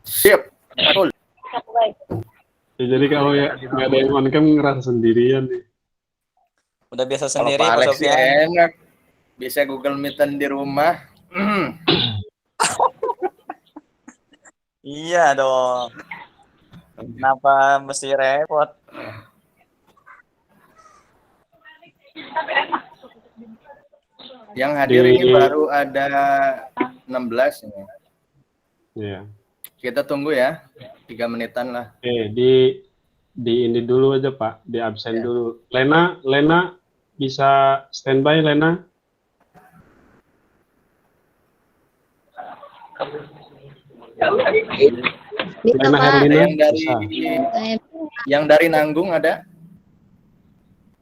Sip, betul. Ya, jadi kalau ya nggak ada yang on cam ngerasa sendirian nih. Udah biasa Kalau sendiri Pak Pak Alex sih Sofyan. enak. Bisa Google Meet-an di rumah. Iya dong. Kenapa mesti repot? Yang hadir ini baru ada 16 ini. Iya. Kita tunggu ya. 3 menitan lah. Oke, di ini dulu aja Pak, di absen Ya. dulu. Lena bisa standby Lena? Bisa, Lena Pak. Herlina Yang dari bisa. yang dari Nanggung ada?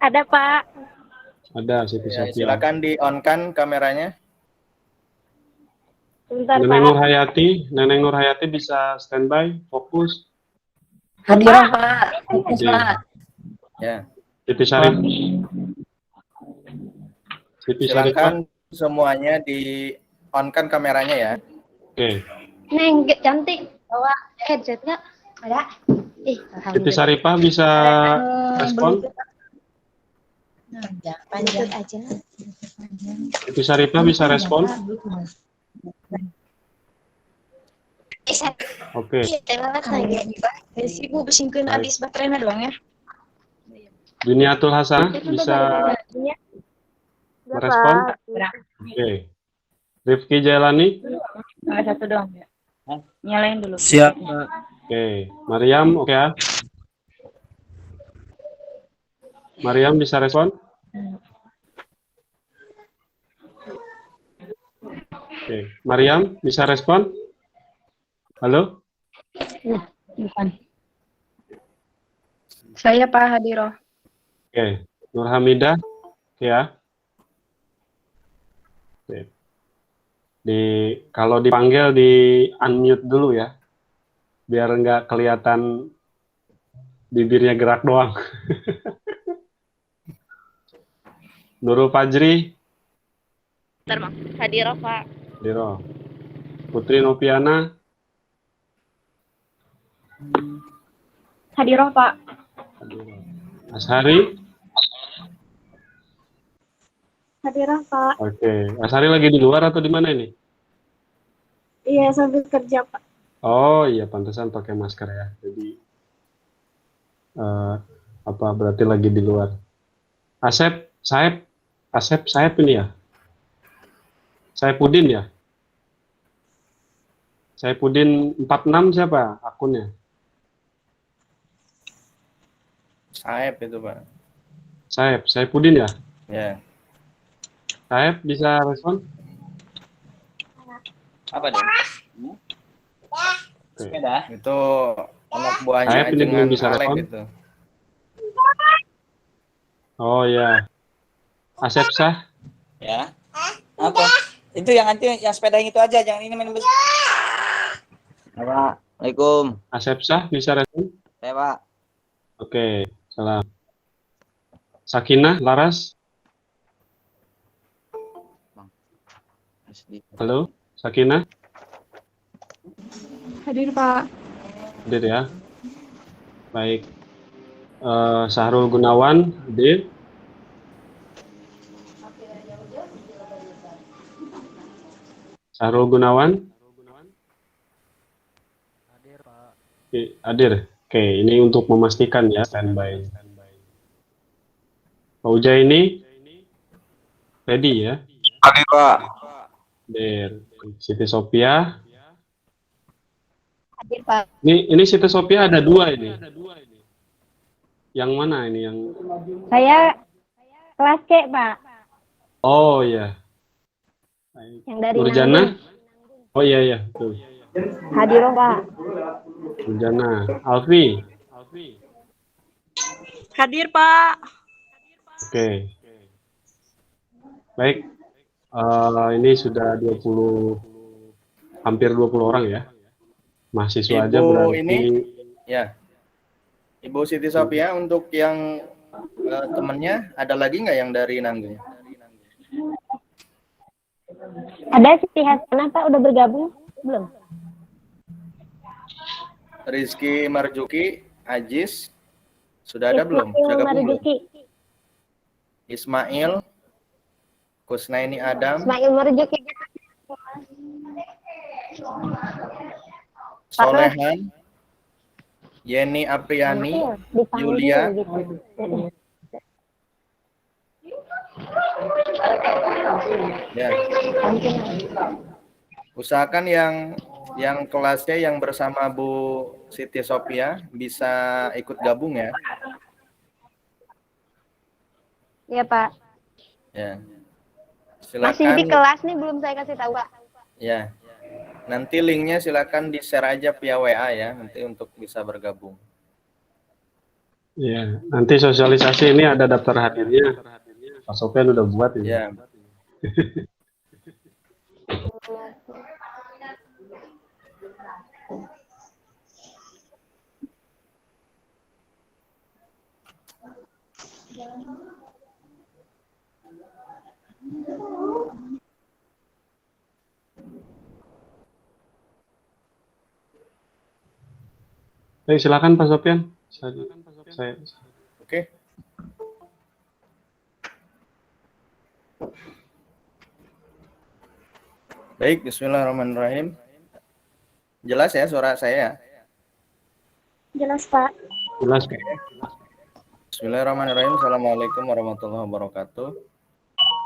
Ada, Pak. Ada Siti Ya, Sofia. silakan di on kan kameranya. Sebentar, Pak. Neneng Nur Hayati bisa standby, fokus. Hadir Pak. Fokus Pak. Ya. Siti Syarif. Siti Syarif. Silakan semuanya di on kan kameranya ya. Oke. Neng, cantik. Bawa headset nggak? Ada. Siti Syarifah bisa respon? Lanjut aja. Siti Syarifah bisa respon? Oke. Ibu bersingkeun habis baterainya doang ya. Juniatul Hasanah bisa merespon? Oke. Rifki Jailani? Satu doang ya. Nyalain dulu. Siap. Oke. Mariam, oke ya? Mariam bisa respon? Oke. Mariam bisa respon? Halo? Bukan. Saya Pak Hadiro. Oke. Nur Hamidah, oke ya? Oke. Kalau dipanggil di unmute dulu ya, biar nggak kelihatan bibirnya gerak doang. Nurul Fajri, Bentar, Mak. Hadiro, Pak. Diro. Putri Noviana, Hadiro, Pak. Ashari. Hadiro, Pak. Oke, Ashari lagi di luar atau di mana ini? Iya, sambil kerja, Pak. Oh iya, pantesan pakai masker ya. Jadi berarti lagi di luar. Asep ini ya? Saipudin ya? Saipudin 46 siapa akunnya? Saib itu, Pak. Saipudin ya? Ya. Saip bisa respon? Apa dong? Oke. Itu anak buahnya Saib ini belum bisa Alex respon? itu. Oh ya. Asep sah? Ya. Apa? Itu yang nanti yang sepeda yang itu aja, jangan ini main bus. Assalamualaikum. Asep sah bisa respon? Saya Pak. Oke, salam. Sakinah, Laras? Halo, Sakinah? Hadir Pak. Hadir ya. Baik. Sahrul Gunawan, hadir. Sahrul Gunawan? Hadir Pak. Hadir. Oke, ini untuk memastikan ya, standby. Pak Uja ini ready ya? Hadir, Pak. Hadir. Siti Sophia. Hadir, Pak. Ini Siti Sophia ada dua ini. Yang mana ini yang? Saya kelas C, Pak. Oh ya. Yang dari Nurjana? Oh iya, betul. Hadiro, Pak. Nurjana. Alfi? Hadir Pak. Oke. Baik. Ini sudah hampir 20 orang ya. Mahasiswa aja berarti. Ini, ya. Ibu Siti Sofia, untuk yang temennya, ada lagi nggak yang dari Nanggung? Ada Siti Hasanah, Pak. Udah bergabung? Belum? Rizky Marjuki, Ajis, sudah ada belum? Sudah gabung belum? Marjuki. Ismail, Kusnaini Adam, Ismail Marjuki. Solehan, Yeni Apriani, Dipanggil Yulia, gitu. ya. Usahakan yang kelasnya yang bersama Bu Siti Sophia bisa ikut gabung ya. Iya, Pak. Ya. Masih di Silakan kelas nih, belum saya kasih tahu, Pak. ya. Nanti linknya silakan di-share aja via WA ya, nanti untuk bisa bergabung. Ya, nanti sosialisasi ini ada daftar hadirnya. Pak Sofian udah buat ini. Ya. Baik, silakan Pak Sofian. Saya Oke. Baik, bismillahirrahmanirrahim. Jelas ya suara saya? Jelas, Pak. jelas. Bismillahirrahmanirrahim. Assalamualaikum warahmatullahi wabarakatuh.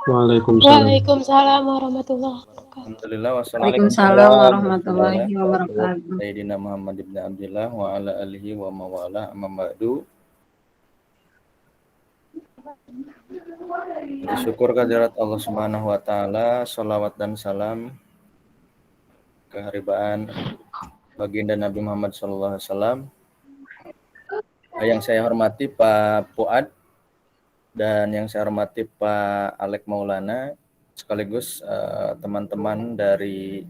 Waalaikumsalam. Waalaikumsalam warahmatullahi wabarakatuh. Alhamdulillah Waalaikumsalam warahmatullahi wabarakatuh. Sayyidina Muhammad ibn Abdillah wa ala alihi wa mawala amma ba'du. Bersyukur kehadirat Allah Subhanahu wa taala, salawat dan salam keharibaan baginda Nabi Muhammad sallallahu alaihi wasallam. Yang saya hormati Pak Fuad dan yang saya hormati Pak Alek Maulana, sekaligus teman-teman dari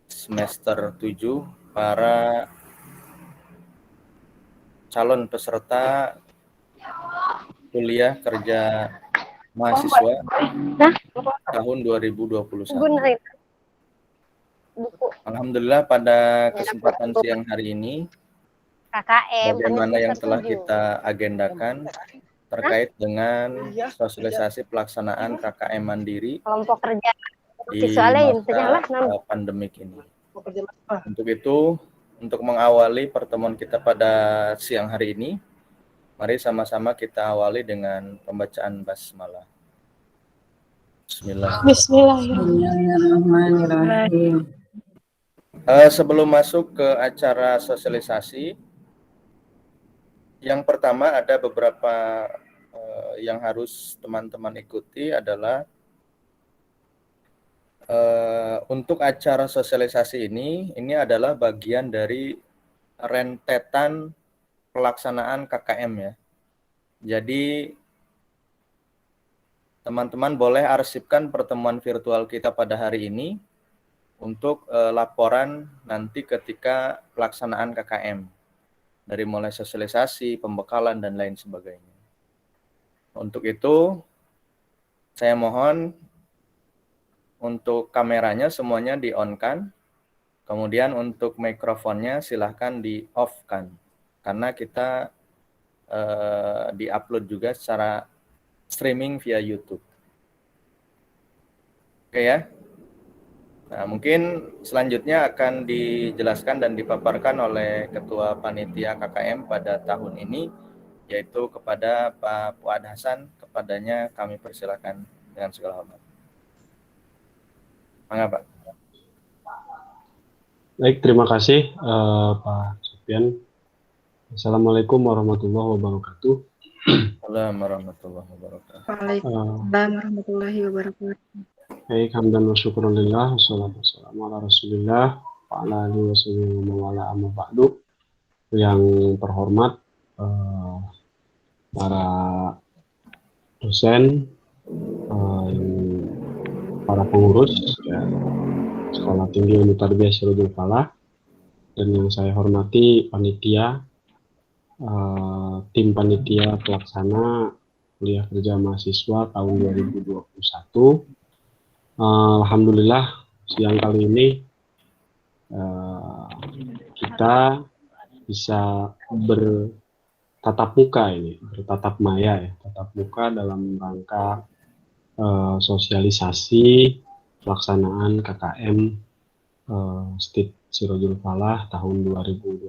semester 7, para calon peserta kuliah kerja mahasiswa tahun 2021. Alhamdulillah pada kesempatan siang hari ini, KKM. bagaimana yang telah kita agendakan terkait dengan sosialisasi pelaksanaan KKM Mandiri Kelompok kerja. di Soalnya masa pandemik ini. Untuk itu, untuk mengawali pertemuan kita pada siang hari ini, mari sama-sama kita awali dengan pembacaan basmalah. Bismillah. Bismillahirrahmanirrahim. Sebelum masuk ke acara sosialisasi, yang pertama ada beberapa yang harus teman-teman ikuti adalah untuk acara sosialisasi ini adalah bagian dari rentetan pelaksanaan KKM ya. Jadi teman-teman boleh arsipkan pertemuan virtual kita pada hari ini untuk laporan nanti ketika pelaksanaan KKM. Dari mulai sosialisasi, pembekalan, dan lain sebagainya. Untuk itu, saya mohon untuk kameranya semuanya di-on-kan, kemudian untuk mikrofonnya silahkan di-off-kan, karena kita di-upload juga secara streaming via YouTube. Oke ya? Nah, mungkin selanjutnya akan dijelaskan dan dipaparkan oleh Ketua Panitia KKM pada tahun ini, yaitu kepada Pak Fuad Hasan. Kepadanya kami persilakan dengan segala hormat. Mangga, Pak. Baik, terima kasih Pak Sofian. Assalamualaikum warahmatullahi wabarakatuh. Assalamualaikum warahmatullahi wabarakatuh. Waalaikumsalam warahmatullahi wabarakatuh. Baik, hamdan wa syukurillah, wassalatu wassalamu ala rasulillah, wa ala alihi wa wala amma ba'du. Yang terhormat para dosen, para pengurus ya, Sekolah Tinggi Ilmu Tarbiyah Syarudul Falah, dan yang saya hormati panitia, tim panitia pelaksana kuliah kerja mahasiswa tahun 2021. Alhamdulillah siang kali ini kita bisa bertatap muka ini, bertatap maya ya, tatap muka dalam rangka sosialisasi pelaksanaan KKM Stit Sirojul Falah tahun 2021.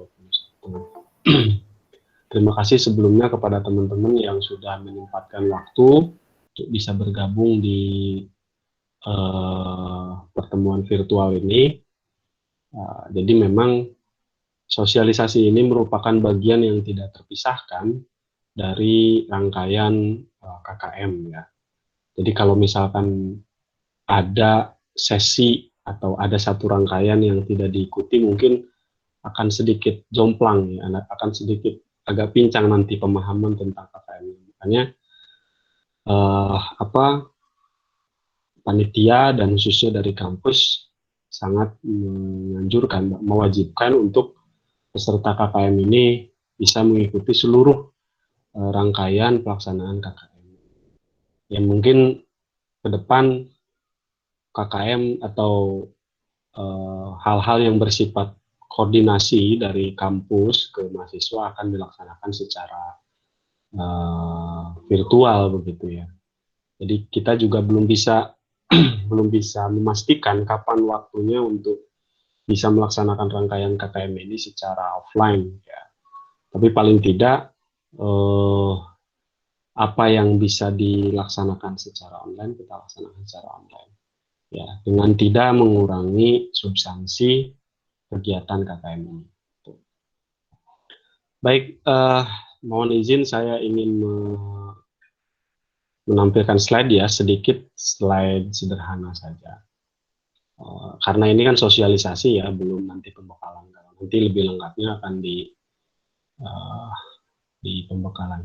Terima kasih sebelumnya kepada teman-teman yang sudah menyempatkan waktu untuk bisa bergabung di pertemuan virtual ini. Jadi memang sosialisasi ini merupakan bagian yang tidak terpisahkan dari rangkaian KKM ya. Jadi kalau misalkan ada sesi atau ada satu rangkaian yang tidak diikuti, mungkin akan sedikit jomplang ya, akan sedikit agak pincang nanti pemahaman tentang KKM. Makanya panitia dan khususnya dari kampus sangat menganjurkan, mewajibkan untuk peserta KKM ini bisa mengikuti seluruh rangkaian pelaksanaan KKM. Yang mungkin ke depan KKM atau hal-hal yang bersifat koordinasi dari kampus ke mahasiswa akan dilaksanakan secara virtual begitu ya. Jadi kita juga belum bisa memastikan kapan waktunya untuk bisa melaksanakan rangkaian KKM ini secara offline ya. Tapi paling tidak apa yang bisa dilaksanakan secara online kita laksanakan secara online ya, dengan tidak mengurangi substansi kegiatan KKM ini. Baik, mohon izin saya ingin menampilkan slide ya, sedikit slide sederhana saja. Karena ini kan sosialisasi ya, belum nanti pembekalan. Nanti lebih lengkapnya akan di pembekalan.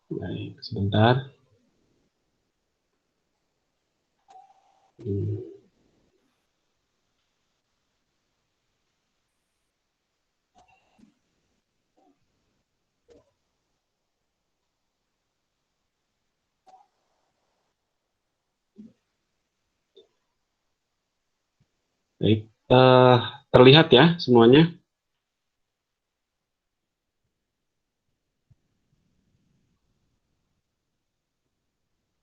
Baik, sebentar. Baik, terlihat ya semuanya?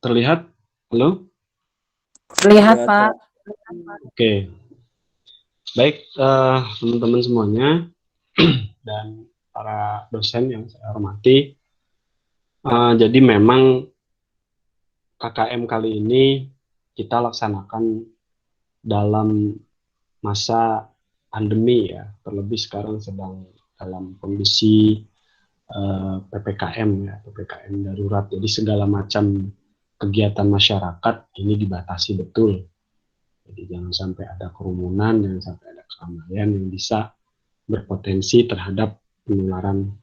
Terlihat? Halo? Terlihat, Pak. Oke. Baik, teman-teman semuanya dan para dosen yang saya hormati. Jadi memang KKM kali ini kita laksanakan dalam masa pandemi ya, terlebih sekarang sedang dalam kondisi PPKM ya, PPKM darurat. Jadi segala macam kegiatan masyarakat ini dibatasi betul. Jadi jangan sampai ada kerumunan, jangan sampai ada keramaian yang bisa berpotensi terhadap penularan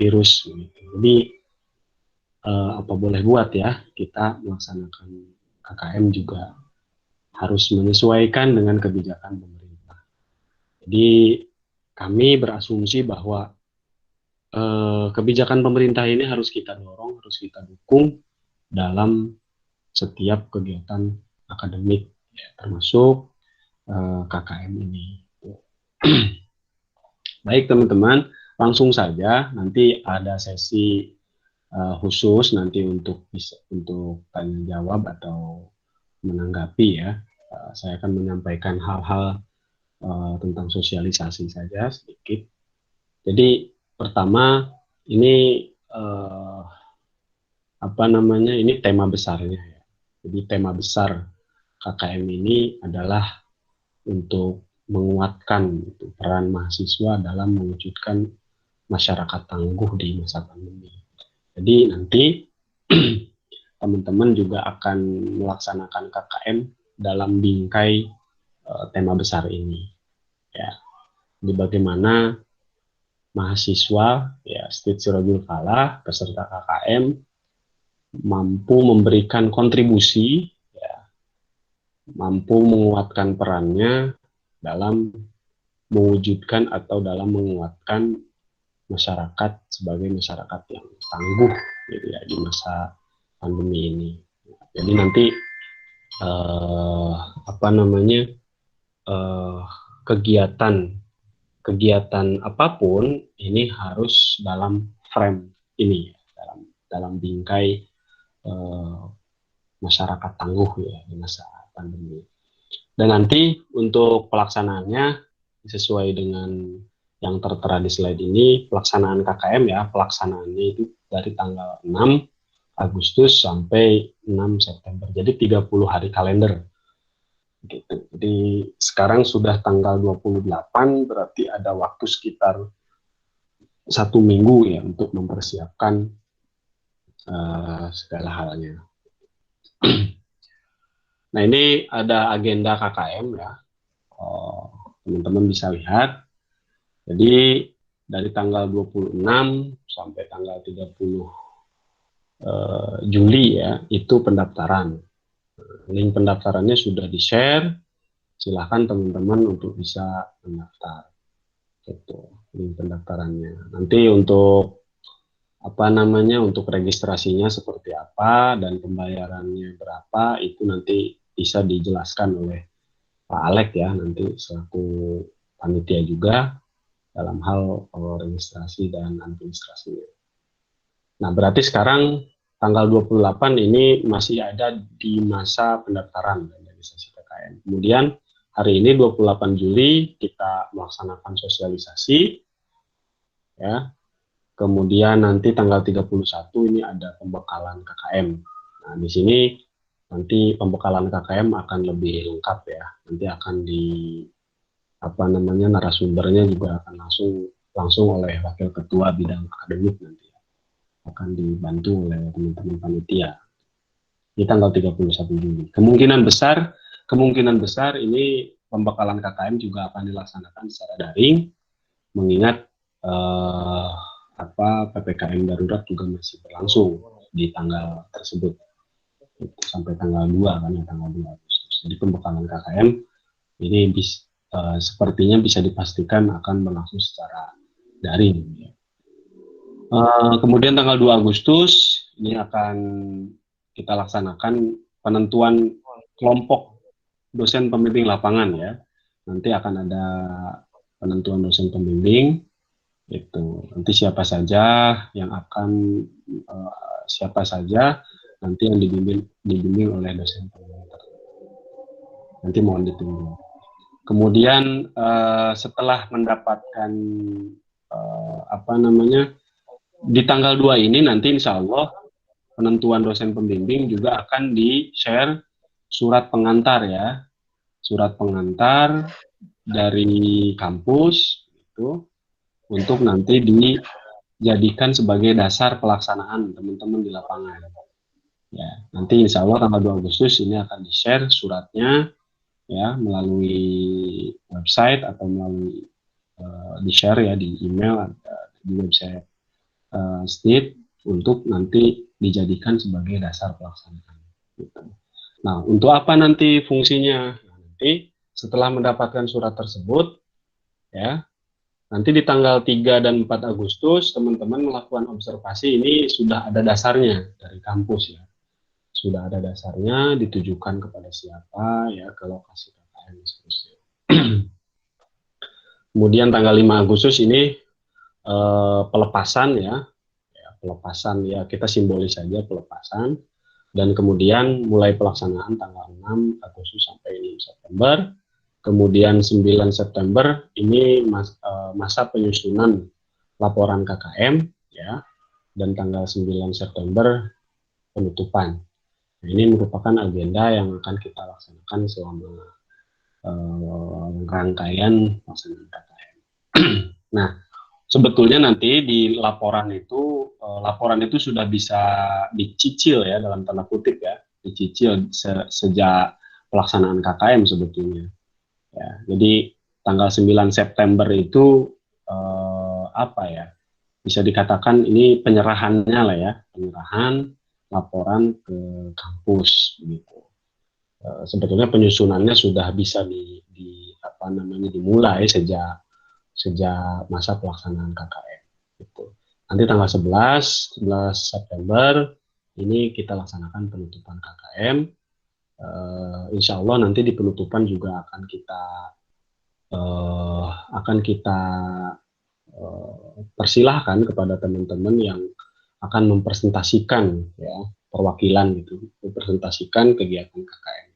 virus. Jadi apa boleh buat ya, kita melaksanakan KKM juga harus menyesuaikan dengan kebijakan pemerintah. Jadi kami berasumsi bahwa kebijakan pemerintah ini harus kita dorong, harus kita dukung dalam setiap kegiatan akademik, ya, termasuk KKM ini. Baik teman-teman, langsung saja nanti ada sesi khusus nanti untuk tanya jawab atau menanggapi ya. Saya akan menyampaikan hal-hal tentang sosialisasi saja sedikit. Jadi pertama ini ini tema besarnya ya. Jadi tema besar KKM ini adalah untuk menguatkan peran mahasiswa dalam mewujudkan masyarakat tangguh di masa pandemi. Jadi nanti teman-teman juga akan melaksanakan KKM dalam bingkai tema besar ini. Ya, jadi bagaimana mahasiswa ya Stit Sirojul Falah peserta KKM mampu memberikan kontribusi, ya, mampu menguatkan perannya dalam mewujudkan atau dalam menguatkan masyarakat sebagai masyarakat yang tangguh gitu ya di masa pandemi ini. Jadi nanti kegiatan apapun ini harus dalam frame ini, dalam bingkai masyarakat tangguh ya di masa pandemi. Dan nanti untuk pelaksanaannya sesuai dengan yang tertera di slide ini, pelaksanaan KKM ya, pelaksanaannya itu dari tanggal 6 Agustus sampai 6 September. Jadi 30 hari kalender. Gitu. Jadi sekarang sudah tanggal 28, berarti ada waktu sekitar 1 minggu ya untuk mempersiapkan segala halnya. Nah, ini ada agenda KKM ya. Teman-teman bisa lihat. Jadi dari tanggal 26 sampai tanggal 30 Juli ya, itu pendaftaran. Link pendaftarannya sudah di-share. Silahkan teman-teman untuk bisa mendaftar. Gitu, link pendaftarannya. Nanti untuk untuk registrasinya seperti apa dan pembayarannya berapa, itu nanti bisa dijelaskan oleh Pak Alek ya, nanti selaku panitia juga dalam hal registrasi dan administrasinya. Nah, berarti sekarang tanggal 28 ini masih ada di masa pendaftaran registrasi KKM. Kemudian hari ini 28 Juli kita melaksanakan sosialisasi ya. Kemudian nanti tanggal 31 ini ada pembekalan KKM. Nah, di sini nanti pembekalan KKM akan lebih lengkap ya. Nanti akan narasumbernya juga akan langsung oleh Wakil Ketua Bidang Akademik nanti. Akan dibantu oleh teman-teman panitia. Di tanggal 31 Juli. Kemungkinan besar ini pembekalan KKM juga akan dilaksanakan secara daring, mengingat PPKM darurat juga masih berlangsung di tanggal tersebut sampai tanggal 2 kan ya, tanggal 2 Agustus. Jadi pembekalan KKM ini sepertinya bisa dipastikan akan berlangsung secara daring. Kemudian tanggal 2 Agustus ini akan kita laksanakan penentuan kelompok dosen pembimbing lapangan ya. Nanti akan ada penentuan dosen pembimbing. Itu nanti siapa saja nanti yang dibimbing oleh dosen pembimbing. Nanti mohon ditunggu. Kemudian setelah mendapatkan di tanggal 2 ini nanti insya Allah penentuan dosen pembimbing juga akan di-share surat pengantar ya. Surat pengantar dari kampus itu untuk nanti dijadikan sebagai dasar pelaksanaan teman-teman di lapangan. Ya, nanti insya Allah tanggal 2 Agustus ini akan di-share suratnya ya melalui website atau melalui di-share ya di email di website STIP untuk nanti dijadikan sebagai dasar pelaksanaan. Gitu. Nah, untuk apa nanti fungsinya? Nanti setelah mendapatkan surat tersebut ya, nanti di tanggal 3 dan 4 Agustus teman-teman melakukan observasi. Ini sudah ada dasarnya dari kampus ya. Sudah ada dasarnya, ditujukan kepada siapa ya, ke lokasi KKM seterusnya. Kemudian tanggal 5 Agustus ini pelepasan ya, pelepasan ya, kita simbolis saja pelepasan. Dan kemudian mulai pelaksanaan tanggal 6 Agustus sampai 6 September. Kemudian 9 September ini masa penyusunan laporan KKM ya, dan tanggal 9 September penutupan. Nah, ini merupakan agenda yang akan kita laksanakan selama rangkaian pelaksanaan KKM. Nah, sebetulnya nanti di laporan itu sudah bisa dicicil ya, dalam tanda kutip ya, dicicil sejak pelaksanaan KKM sebetulnya. Ya, jadi tanggal 9 September itu bisa dikatakan ini penyerahannya lah ya, penyerahan laporan ke kampus gitu. Sebetulnya penyusunannya sudah bisa dimulai sejak masa pelaksanaan KKM gitu. Nanti tanggal 11 September ini kita laksanakan penutupan KKM insya Allah nanti di penutupan juga akan kita persilahkan kepada teman-teman yang akan mempresentasikan ya perwakilan gitu, mempresentasikan kegiatan KKM.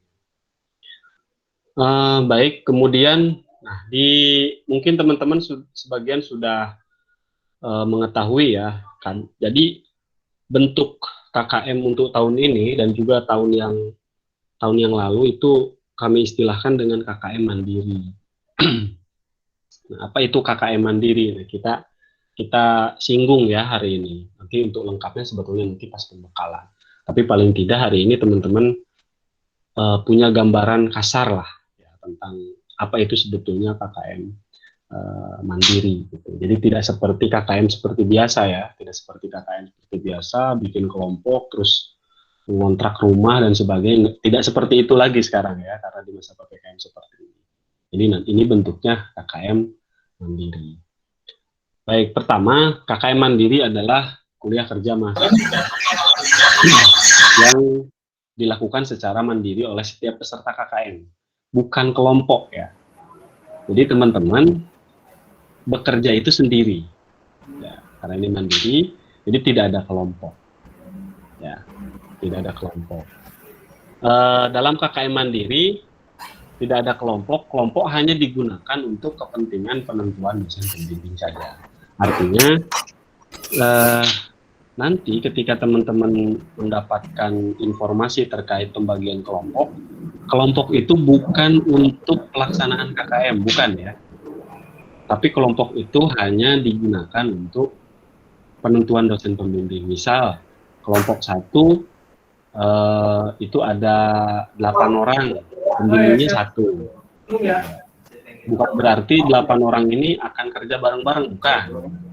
Baik, kemudian mungkin teman-teman sebagian sudah mengetahui ya kan. Jadi bentuk KKM untuk tahun ini dan juga tahun yang lalu itu kami istilahkan dengan KKM mandiri. Nah, apa itu KKM mandiri? Nah, kita singgung ya hari ini. Nanti untuk lengkapnya sebetulnya nanti pas pembekalan. Tapi paling tidak hari ini teman-teman punya gambaran kasar lah ya, tentang apa itu sebetulnya KKM mandiri. Gitu. Jadi tidak seperti KKM seperti biasa ya, tidak seperti KKM seperti biasa bikin kelompok terus mengontrak rumah dan sebagainya. Tidak seperti itu lagi sekarang ya, karena di masa PPKM seperti ini. Jadi nanti ini bentuknya KKM mandiri. Baik, pertama KKM mandiri adalah kuliah kerja mahasiswa yang dilakukan secara mandiri oleh setiap peserta KKM, bukan kelompok ya. Jadi teman-teman bekerja itu sendiri, ya, karena ini mandiri, jadi tidak ada kelompok, ya, tidak ada kelompok. Dalam KKM mandiri tidak ada kelompok, kelompok hanya digunakan untuk kepentingan penentuan dosen pembimbing saja. Artinya nanti ketika teman-teman mendapatkan informasi terkait pembagian kelompok, kelompok itu bukan untuk pelaksanaan KKM, bukan ya. Tapi kelompok itu hanya digunakan untuk penentuan dosen pembimbing. Misal kelompok 1 itu ada 8 orang, pembimbingnya 1. Bukan berarti 8 orang ini akan kerja bareng-bareng, bukan.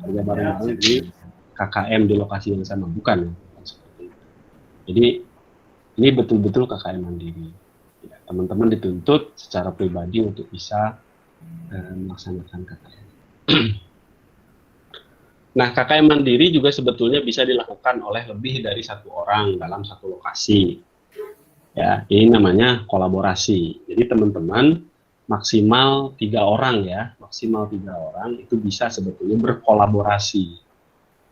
Kerja bareng-bareng di KKM di lokasi yang sama, bukan. Jadi ini betul-betul KKM mandiri. Ya, teman-teman dituntut secara pribadi untuk bisa melaksanakan KKM. Nah, KKM mandiri juga sebetulnya bisa dilakukan oleh lebih dari 1 orang dalam satu lokasi. Ya, ini namanya kolaborasi. Jadi teman-teman maksimal 3 orang ya, maksimal 3 orang itu bisa sebetulnya berkolaborasi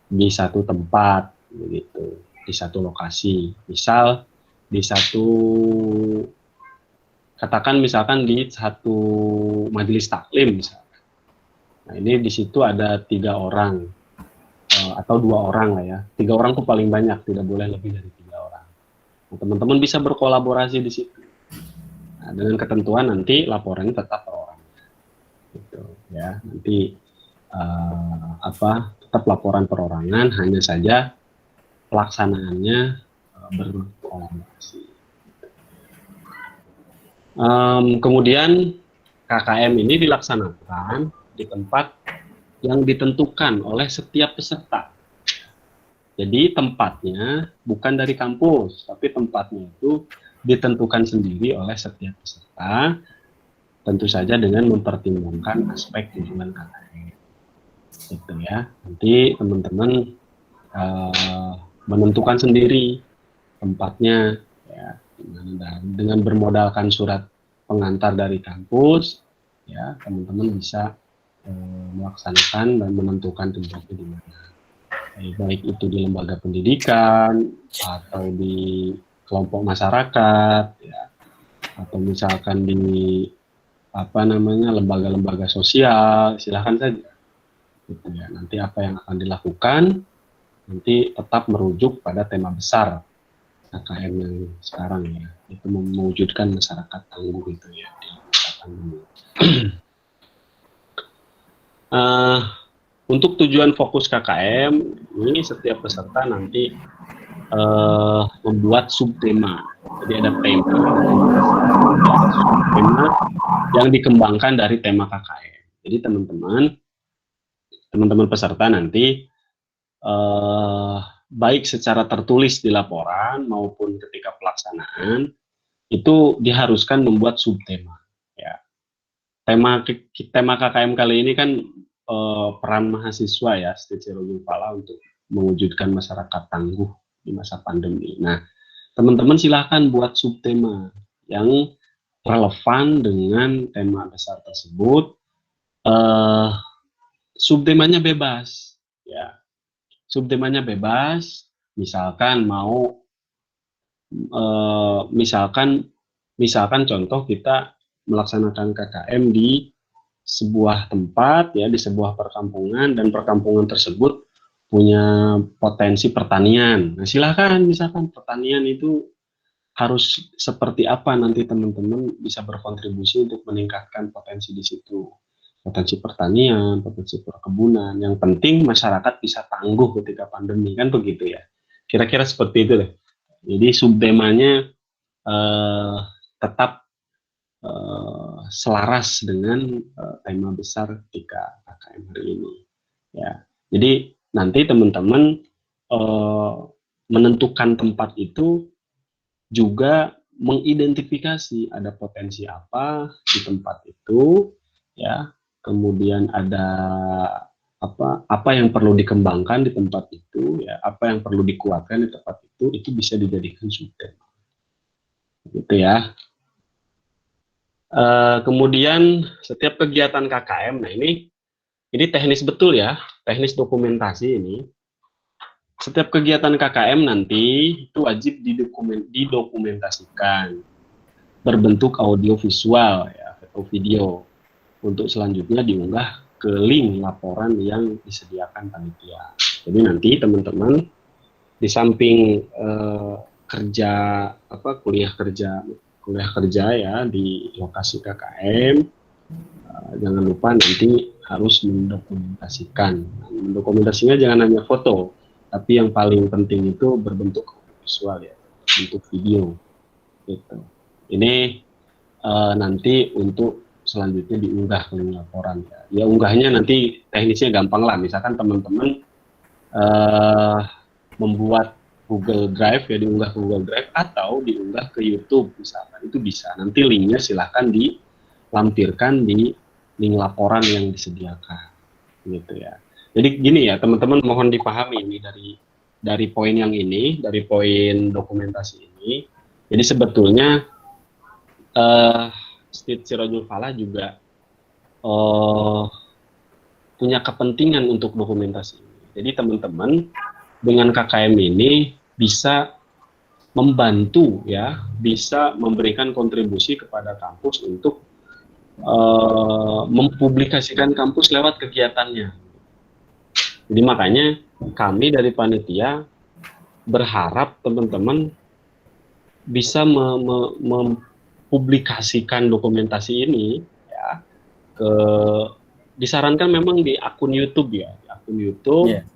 di satu tempat, begitu, di satu lokasi. Misal di satu, katakan misalkan di satu majelis taklim misalkan. Nah, ini di situ ada 3 orang atau 2 orang lah ya. 3 orang tuh paling banyak, tidak boleh lebih dari 3 orang. Nah, teman-teman bisa berkolaborasi di situ. Nah, dengan ketentuan nanti laporannya tetap per orang. Gitu ya. Nanti tetap laporan perorangan, hanya saja pelaksanaannya berkolaborasi. Kemudian KKM ini dilaksanakan di tempat yang ditentukan oleh setiap peserta. Jadi tempatnya bukan dari kampus, tapi tempatnya itu ditentukan sendiri oleh setiap peserta, tentu saja dengan mempertimbangkan aspek tujuan KKM. Gitu ya. Nanti teman-teman menentukan sendiri tempatnya ya, dengan bermodalkan surat pengantar dari kampus ya, teman-teman bisa melaksanakan dan menentukan tempatnya di mana. Baik itu di lembaga pendidikan atau di kelompok masyarakat ya, atau misalkan di lembaga-lembaga sosial, silahkan saja. Gitu ya. Nanti apa yang akan dilakukan nanti tetap merujuk pada tema besar KKM yang sekarang ya, itu mewujudkan masyarakat tangguh itu ya di masa pandemi. Untuk tujuan fokus KKM ini setiap peserta nanti membuat subtema. Jadi ada tema yang dikembangkan dari tema KKM. Jadi teman-teman peserta nanti baik secara tertulis di laporan maupun ketika pelaksanaan itu diharuskan membuat subtema. Ya. Tema KKM kali ini kan peran mahasiswa ya, Stakeholder Pala untuk mewujudkan masyarakat tangguh di masa pandemi. Nah, teman-teman silahkan buat subtema yang relevan dengan tema besar tersebut. Subtemanya bebas, ya. Subtemanya bebas. Misalkan mau, misalkan contoh kita melaksanakan KKM di sebuah tempat, ya, di sebuah perkampungan, dan perkampungan tersebut punya potensi pertanian. Nah, silakan, misalkan pertanian itu harus seperti apa, nanti teman-teman bisa berkontribusi untuk meningkatkan potensi di situ. Potensi pertanian, potensi perkebunan. Yang penting masyarakat bisa tangguh ketika pandemi, kan begitu ya. Kira-kira seperti itu deh. Jadi subtemanya tetap selaras dengan tema besar ketika KKM hari ini. Ya, jadi nanti teman-teman menentukan tempat itu juga mengidentifikasi ada potensi apa di tempat itu, ya. Kemudian ada apa yang perlu dikembangkan di tempat itu, ya. Apa yang perlu dikuatkan di tempat itu bisa dijadikan subtema, gitu ya. Kemudian setiap kegiatan KKM, nah ini teknis betul ya, teknis dokumentasi ini. Setiap kegiatan KKM nanti itu wajib didokumentasikan berbentuk audio visual, ya, atau video, untuk selanjutnya diunggah ke link laporan yang disediakan panitia. Jadi nanti teman-teman di samping kuliah kerja ya di lokasi KKM, jangan lupa nanti harus mendokumentasikan. Mendokumentasinya jangan hanya foto, tapi yang paling penting itu berbentuk visual, ya, bentuk video. Gitu. Ini nanti untuk selanjutnya diunggah ke link laporan. Ya, unggahnya nanti teknisnya gampang lah. Misalkan teman-teman membuat Google Drive, ya, diunggah ke Google Drive atau diunggah ke YouTube misalkan, itu bisa. Nanti linknya silahkan dilampirkan di link laporan yang disediakan, gitu ya. Jadi gini ya teman-teman, mohon dipahami ini dari poin yang ini, dari poin dokumentasi ini. Jadi sebetulnya Masjid Sirajul Falah juga punya kepentingan untuk dokumentasi ini. Jadi teman-teman dengan KKM ini bisa membantu, ya, bisa memberikan kontribusi kepada kampus untuk mempublikasikan kampus lewat kegiatannya. Jadi makanya kami dari panitia berharap teman-teman bisa mempublikasikan dokumentasi ini, ya, disarankan memang di akun YouTube, ya, di akun YouTube, yeah.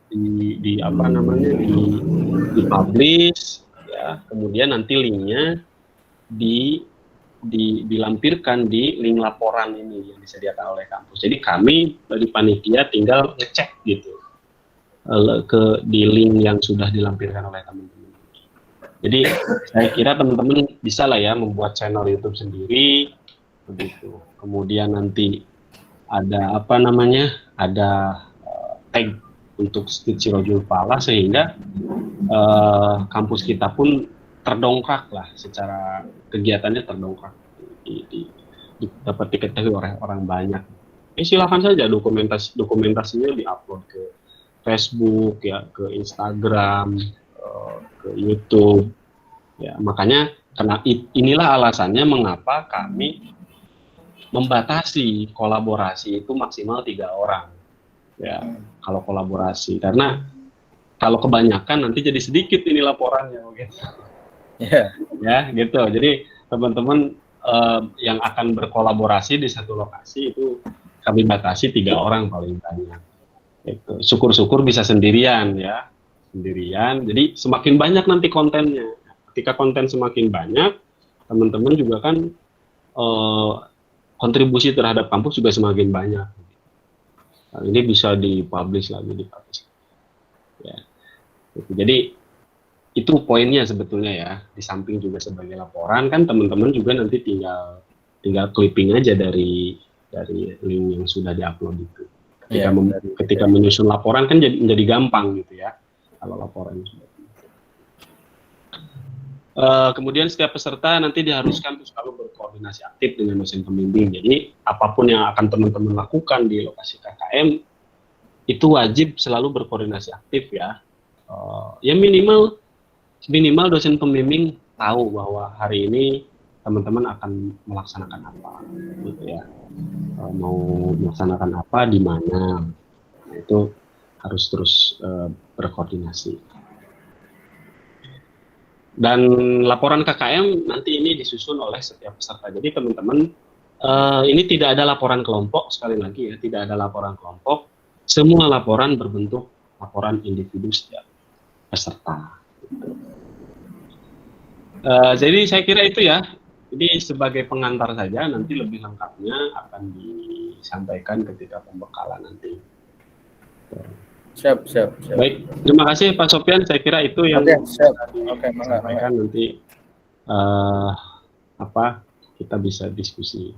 Dipublish, ya, kemudian nanti linknya dilampirkan di link laporan ini yang disediakan oleh kampus. Jadi kami dari panitia tinggal ngecek gitu di link yang sudah dilampirkan oleh teman-teman. Jadi saya kira teman-teman bisa lah ya membuat channel YouTube sendiri, begitu. Kemudian nanti ada ada tag untuk Masjid Sirajul Falah, sehingga kampus kita pun terdongkrak lah, secara kegiatannya terdongkrak, dapat diketahui oleh orang banyak. Silakan saja dokumentasinya diupload ke Facebook, ya, ke Instagram, ke YouTube, ya. Makanya karena inilah alasannya mengapa kami membatasi kolaborasi itu maksimal 3 orang, ya, kalau kolaborasi, karena kalau kebanyakan nanti jadi sedikit ini laporannya, gitu. Yeah. Ya, gitu. Jadi teman-teman yang akan berkolaborasi di satu lokasi itu kami batasi 3 orang paling banyak. Gitu. Syukur-syukur bisa sendirian, ya, sendirian. Jadi semakin banyak nanti kontennya. Ketika konten semakin banyak, teman-teman juga kan kontribusi terhadap kampus juga semakin banyak. Nah, ini bisa dipublish lagi, ya. Gitu. Jadi itu poinnya sebetulnya, ya. Di samping juga sebagai laporan, kan teman-teman juga nanti tinggal clipping aja dari link yang sudah diupload itu. Ketika menyusun laporan kan menjadi gampang gitu, ya, kalau laporan. Kemudian setiap peserta nanti diharuskan untuk selalu berkoordinasi aktif dengan dosen pembimbing. Jadi apapun yang akan teman-teman lakukan di lokasi KKM itu wajib selalu berkoordinasi aktif ya. Ya minimal dosen pembimbing tahu bahwa hari ini teman-teman akan melaksanakan apa, gitu ya. Mau melaksanakan apa, di mana, nah, itu harus terus berkoordinasi. Dan laporan KKM nanti ini disusun oleh setiap peserta. Jadi teman-teman, ini tidak ada laporan kelompok, sekali lagi ya, tidak ada laporan kelompok. Semua laporan berbentuk laporan individu setiap peserta. Jadi saya kira itu ya. Ini sebagai pengantar saja, nanti lebih lengkapnya akan disampaikan ketika pembekalan nanti. Siap. Baik, terima kasih Pak Sofyan. Saya kira itu yang siap. disampaikan nanti kita bisa diskusi.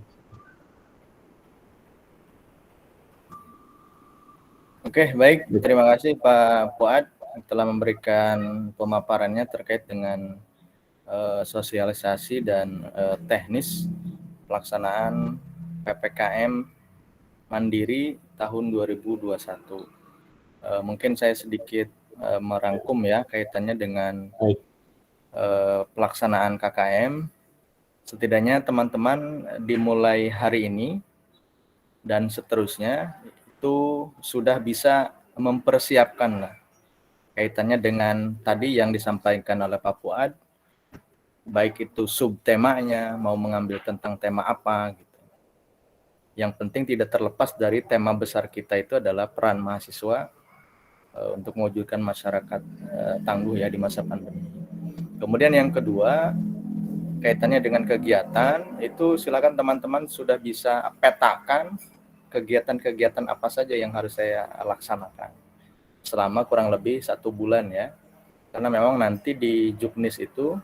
Oke, baik. Terima kasih Pak Fuad telah memberikan pemaparannya terkait dengan sosialisasi dan teknis pelaksanaan PPKM Mandiri tahun 2021. Mungkin saya sedikit merangkum ya kaitannya dengan pelaksanaan KKM. Setidaknya teman-teman dimulai hari ini dan seterusnya itu sudah bisa mempersiapkan kaitannya dengan tadi yang disampaikan oleh Pak Fuad, baik itu subtemanya, mau mengambil tentang tema apa gitu. Yang penting tidak terlepas dari tema besar kita itu adalah peran mahasiswa untuk mewujudkan masyarakat tangguh ya di masa pandemi. Kemudian yang kedua, kaitannya dengan kegiatan, itu silakan teman-teman sudah bisa petakan kegiatan-kegiatan apa saja yang harus saya laksanakan selama kurang lebih 1 bulan ya. Karena memang nanti di Juknis itu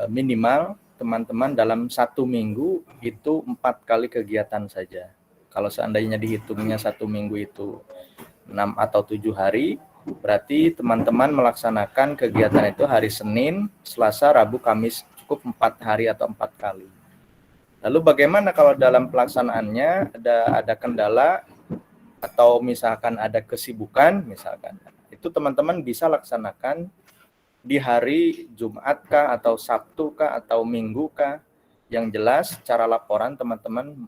minimal teman-teman dalam 1 minggu itu 4 kali kegiatan saja. Kalau seandainya dihitungnya 1 minggu itu 6 atau 7 hari, berarti teman-teman melaksanakan kegiatan itu hari Senin, Selasa, Rabu, Kamis, cukup 4 hari atau 4 kali. Lalu bagaimana kalau dalam pelaksanaannya ada kendala atau misalkan ada kesibukan misalkan, itu teman-teman bisa laksanakan di hari Jumat kah atau Sabtu kah atau Minggu kah, yang jelas cara laporan teman-teman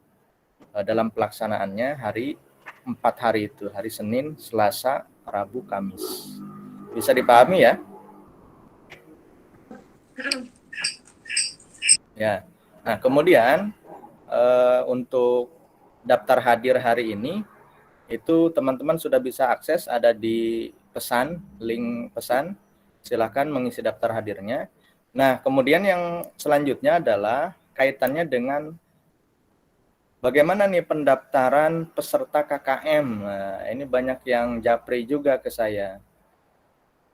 dalam pelaksanaannya hari 4 hari itu, hari Senin, Selasa, Rabu, Kamis. Bisa dipahami ya? Ya. Nah, kemudian untuk daftar hadir hari ini itu teman-teman sudah bisa akses, ada di pesan, link pesan. Silakan mengisi daftar hadirnya. Nah, kemudian yang selanjutnya adalah kaitannya dengan bagaimana nih pendaftaran peserta KKM. Nah, ini banyak yang japri juga ke saya.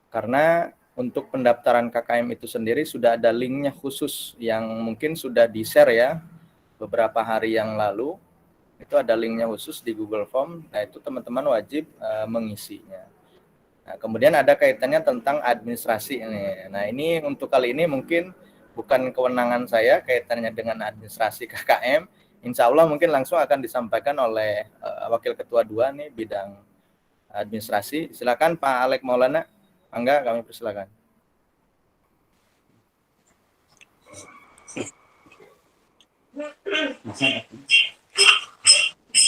Karena untuk pendaftaran KKM itu sendiri sudah ada linknya khusus yang mungkin sudah di-share ya beberapa hari yang lalu. Itu ada linknya khusus di Google Form. Nah, itu teman-teman wajib mengisinya. Nah, kemudian ada kaitannya tentang administrasi ini. Nah, ini untuk kali ini mungkin bukan kewenangan saya kaitannya dengan administrasi KKM. Insya Allah mungkin langsung akan disampaikan oleh Wakil Ketua 2 nih bidang administrasi. Silakan Pak Alek Maulana. Angga, kami persilakan.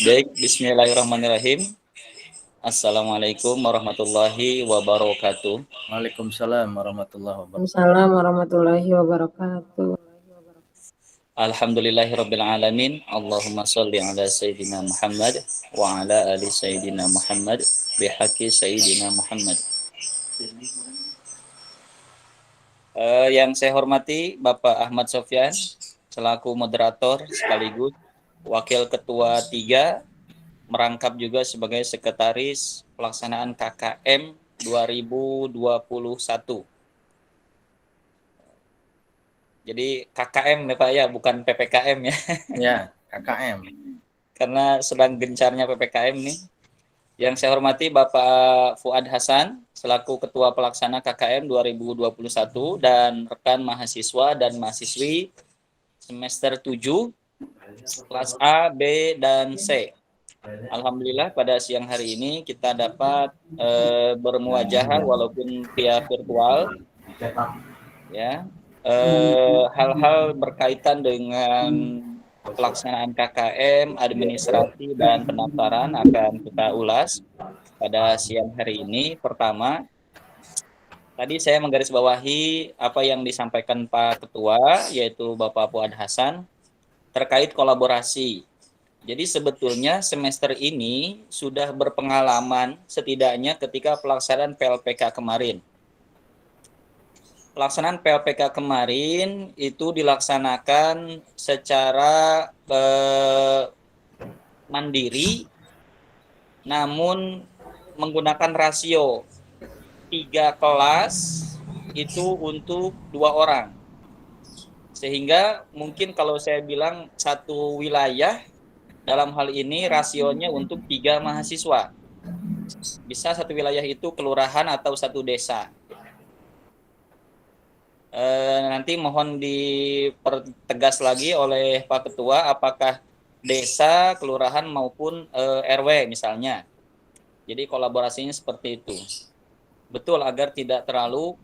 Baik, bismillahirrahmanirrahim. Assalamualaikum warahmatullahi wabarakatuh. Waalaikumsalam warahmatullahi wabarakatuh. Waalaikumsalam warahmatullahi wabarakatuh. Alhamdulillahirabbil alamin. Allahumma shalli ala sayyidina Muhammad wa ala ali sayyidina Muhammad bihaqqi sayyidina Muhammad. Yang saya hormati Bapak Ahmad Sofyan selaku moderator sekaligus Wakil Ketua 3, merangkap juga sebagai Sekretaris Pelaksanaan KKM 2021. Jadi KKM ya Pak ya, bukan PPKM ya. Ya, KKM. Karena sedang gencarnya PPKM nih. Yang saya hormati Bapak Fuad Hasan selaku Ketua Pelaksana KKM 2021 dan rekan mahasiswa dan mahasiswi semester 7 kelas A, B, dan C. Alhamdulillah pada siang hari ini kita dapat bermuajahah walaupun via virtual, ya, hal-hal berkaitan dengan pelaksanaan KKM, administrasi dan pendaftaran akan kita ulas pada siang hari ini. Pertama, tadi saya menggarisbawahi apa yang disampaikan Pak Ketua, yaitu Bapak Fuad Hasan, terkait kolaborasi. Jadi sebetulnya semester ini sudah berpengalaman setidaknya ketika pelaksanaan PLPK kemarin. Pelaksanaan PLPK kemarin itu dilaksanakan secara mandiri, namun menggunakan rasio 3 kelas itu untuk 2 orang. Sehingga mungkin kalau saya bilang satu wilayah, dalam hal ini rasionya untuk 3 mahasiswa. Bisa satu wilayah itu kelurahan atau satu desa. Nanti mohon dipertegas lagi oleh Pak Ketua apakah desa, kelurahan maupun RW misalnya. Jadi kolaborasinya seperti itu. Betul, agar tidak terlalu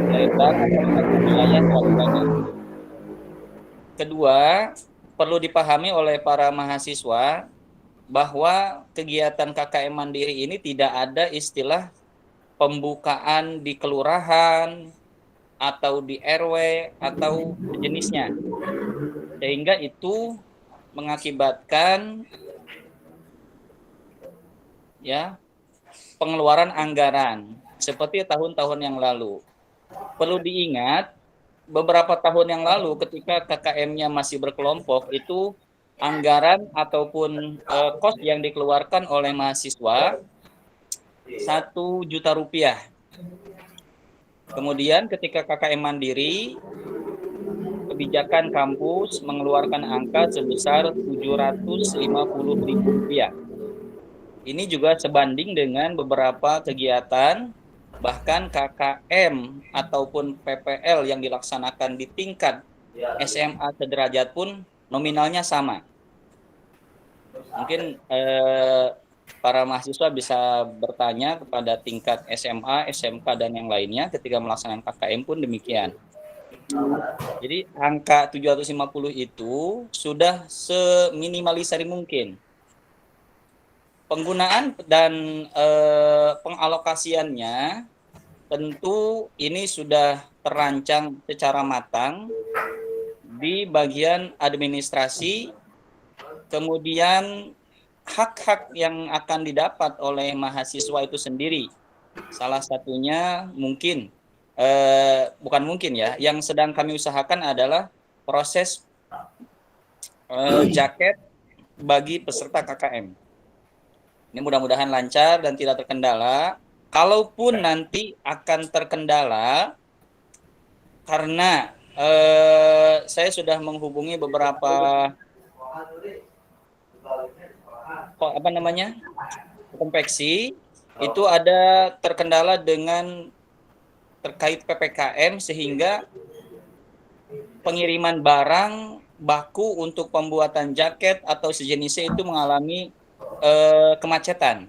melebar atau satu wilayah terlalu banyak. Kedua, perlu dipahami oleh para mahasiswa bahwa kegiatan KKM Mandiri ini tidak ada istilah pembukaan di kelurahan atau di RW atau jenisnya. Sehingga itu mengakibatkan ya pengeluaran anggaran seperti tahun-tahun yang lalu. Perlu diingat beberapa tahun yang lalu ketika KKM-nya masih berkelompok itu anggaran ataupun kos yang dikeluarkan oleh mahasiswa 1 juta rupiah. Kemudian ketika KKM Mandiri, kebijakan kampus mengeluarkan angka sebesar 750.000 rupiah. Ini juga sebanding dengan beberapa kegiatan, bahkan KKM ataupun PPL yang dilaksanakan di tingkat SMA sederajat pun nominalnya sama. Mungkin para mahasiswa bisa bertanya kepada tingkat SMA, SMK, dan yang lainnya ketika melaksanakan KKM pun demikian. Jadi angka 750 itu sudah seminimalisir mungkin. Penggunaan dan pengalokasiannya tentu ini sudah terancang secara matang di bagian administrasi, kemudian hak-hak yang akan didapat oleh mahasiswa itu sendiri. Salah satunya mungkin, bukan mungkin ya, yang sedang kami usahakan adalah proses jaket bagi peserta KKM. Ini mudah-mudahan lancar dan tidak terkendala. Kalaupun nanti akan terkendala, karena saya sudah menghubungi beberapa konveksi, itu ada terkendala dengan terkait PPKM sehingga pengiriman barang baku untuk pembuatan jaket atau sejenisnya itu mengalami kemacetan.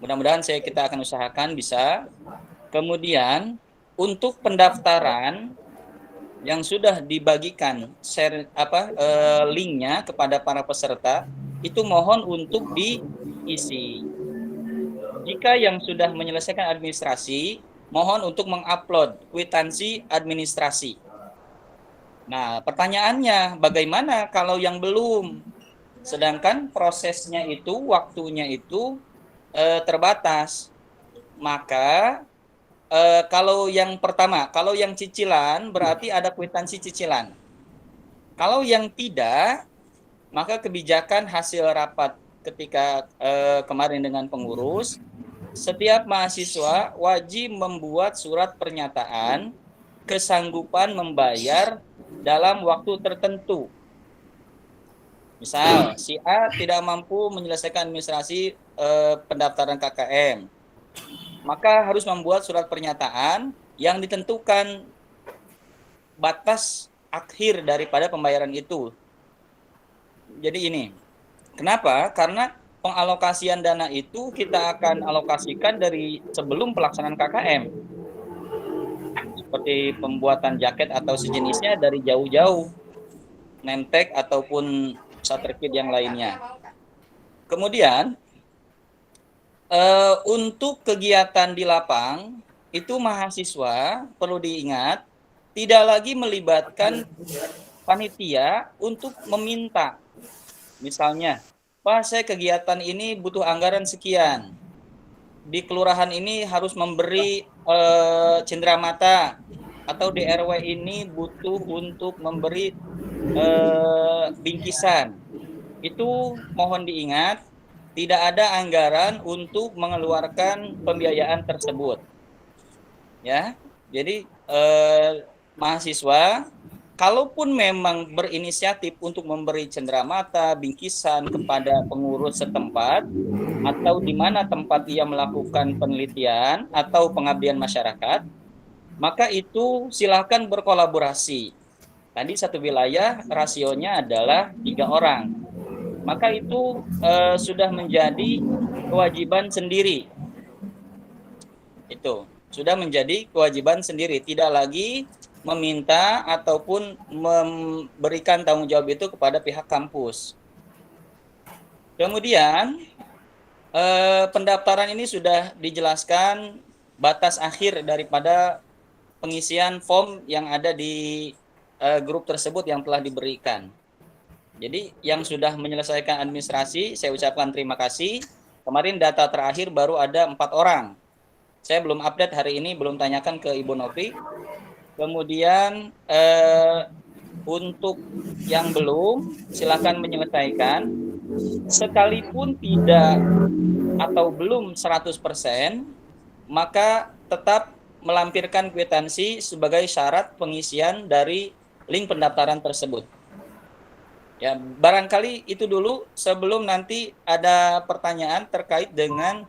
Mudah-mudahan kita akan usahakan bisa. Kemudian untuk pendaftaran yang sudah dibagikan linknya kepada para peserta itu mohon untuk diisi. Jika yang sudah menyelesaikan administrasi, mohon untuk mengupload kwitansi administrasi. Nah, pertanyaannya bagaimana kalau yang belum? Sedangkan prosesnya itu, waktunya itu terbatas. Maka kalau yang pertama, kalau yang cicilan berarti ada kwitansi cicilan. Kalau yang tidak, maka kebijakan hasil rapat ketika kemarin dengan pengurus, setiap mahasiswa wajib membuat surat pernyataan kesanggupan membayar dalam waktu tertentu. Misal, si A tidak mampu menyelesaikan administrasi pendaftaran KKM, maka harus membuat surat pernyataan yang ditentukan batas akhir daripada pembayaran itu. Jadi ini, kenapa? Karena pengalokasian dana itu kita akan alokasikan dari sebelum pelaksanaan KKM. Seperti pembuatan jaket atau sejenisnya dari jauh-jauh, name tag ataupun starter kit yang lainnya. Kemudian untuk kegiatan di lapang itu mahasiswa perlu diingat tidak lagi melibatkan panitia untuk meminta. Misalnya, Pak, saya kegiatan ini butuh anggaran sekian. Di kelurahan ini harus memberi cenderamata, atau di RW ini butuh untuk memberi bingkisan. Itu mohon diingat, tidak ada anggaran untuk mengeluarkan pembiayaan tersebut. Ya, jadi mahasiswa, kalaupun memang berinisiatif untuk memberi cenderamata, bingkisan kepada pengurus setempat, atau di mana tempat ia melakukan penelitian atau pengabdian masyarakat, maka itu silakan berkolaborasi. Tadi satu wilayah rasionya adalah 3 orang. Maka itu sudah menjadi kewajiban sendiri. Itu sudah menjadi kewajiban sendiri, tidak lagi meminta ataupun memberikan tanggung jawab itu kepada pihak kampus. Kemudian pendaftaran ini sudah dijelaskan batas akhir daripada pengisian form yang ada di grup tersebut yang telah diberikan. Jadi yang sudah menyelesaikan administrasi, saya ucapkan terima kasih. Kemarin data terakhir baru ada 4 orang. Saya belum update hari ini, belum tanyakan ke Ibu Novi. Kemudian untuk yang belum, silakan menyelesaikan. Sekalipun tidak atau belum 100%, maka tetap melampirkan kwitansi sebagai syarat pengisian dari link pendaftaran tersebut. Ya, barangkali itu dulu sebelum nanti ada pertanyaan terkait dengan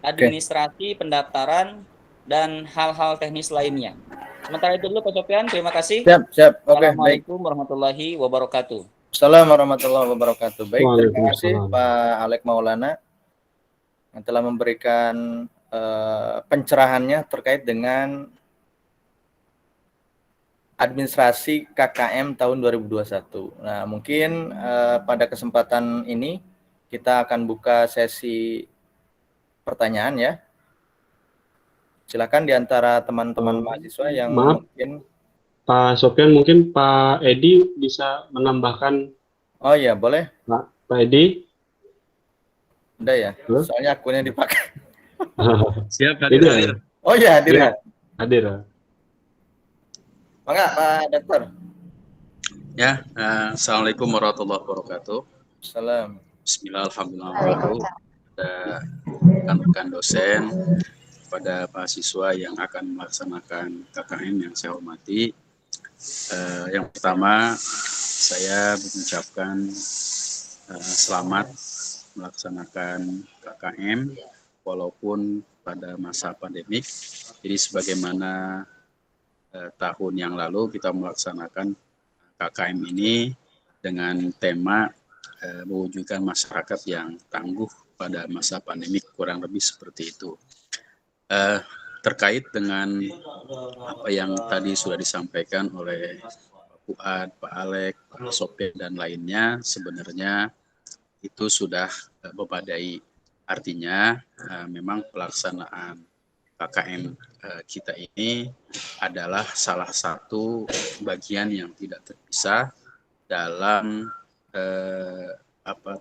administrasi pendaftaran dan hal-hal teknis lainnya. Sementara itu dulu Pak Sofyan, terima kasih. Siap. Oke, baik. Assalamualaikum warahmatullahi wabarakatuh. Assalamualaikum warahmatullahi wabarakatuh. Baik, terima kasih Waalaikumsalam. Pak Alek Maulana yang telah memberikan pencerahannya terkait dengan administrasi KKM tahun 2021. Nah, mungkin pada kesempatan ini kita akan buka sesi pertanyaan ya. Silakan di antara teman-teman mahasiswa yang Maaf. mungkin. Pak Sofyan, mungkin Pak Edi bisa menambahkan. Oh iya, boleh. Pak Edi. Udah ya, Halo? soalnya akunnya dipakai. Siap, hadir. Oh iya, hadir ya. Hadir. Mangga Pak Dokter. Ya, Assalamualaikum warahmatullahi wabarakatuh. Salam. Bismillah, alhamdulillah. Rekan-rekan dosen, pada mahasiswa yang akan melaksanakan KKM yang saya hormati. Yang pertama, saya mengucapkan selamat melaksanakan KKM walaupun pada masa pandemik. Jadi sebagaimana tahun yang lalu kita melaksanakan KKM ini dengan tema mewujudkan masyarakat yang tangguh pada masa pandemik, kurang lebih seperti itu. Terkait dengan apa yang tadi sudah disampaikan oleh Pak Fuad, Pak Alek, Pak Sofyan dan lainnya, sebenarnya itu sudah memadai. Artinya memang pelaksanaan KKM kita ini adalah salah satu bagian yang tidak terpisah dalam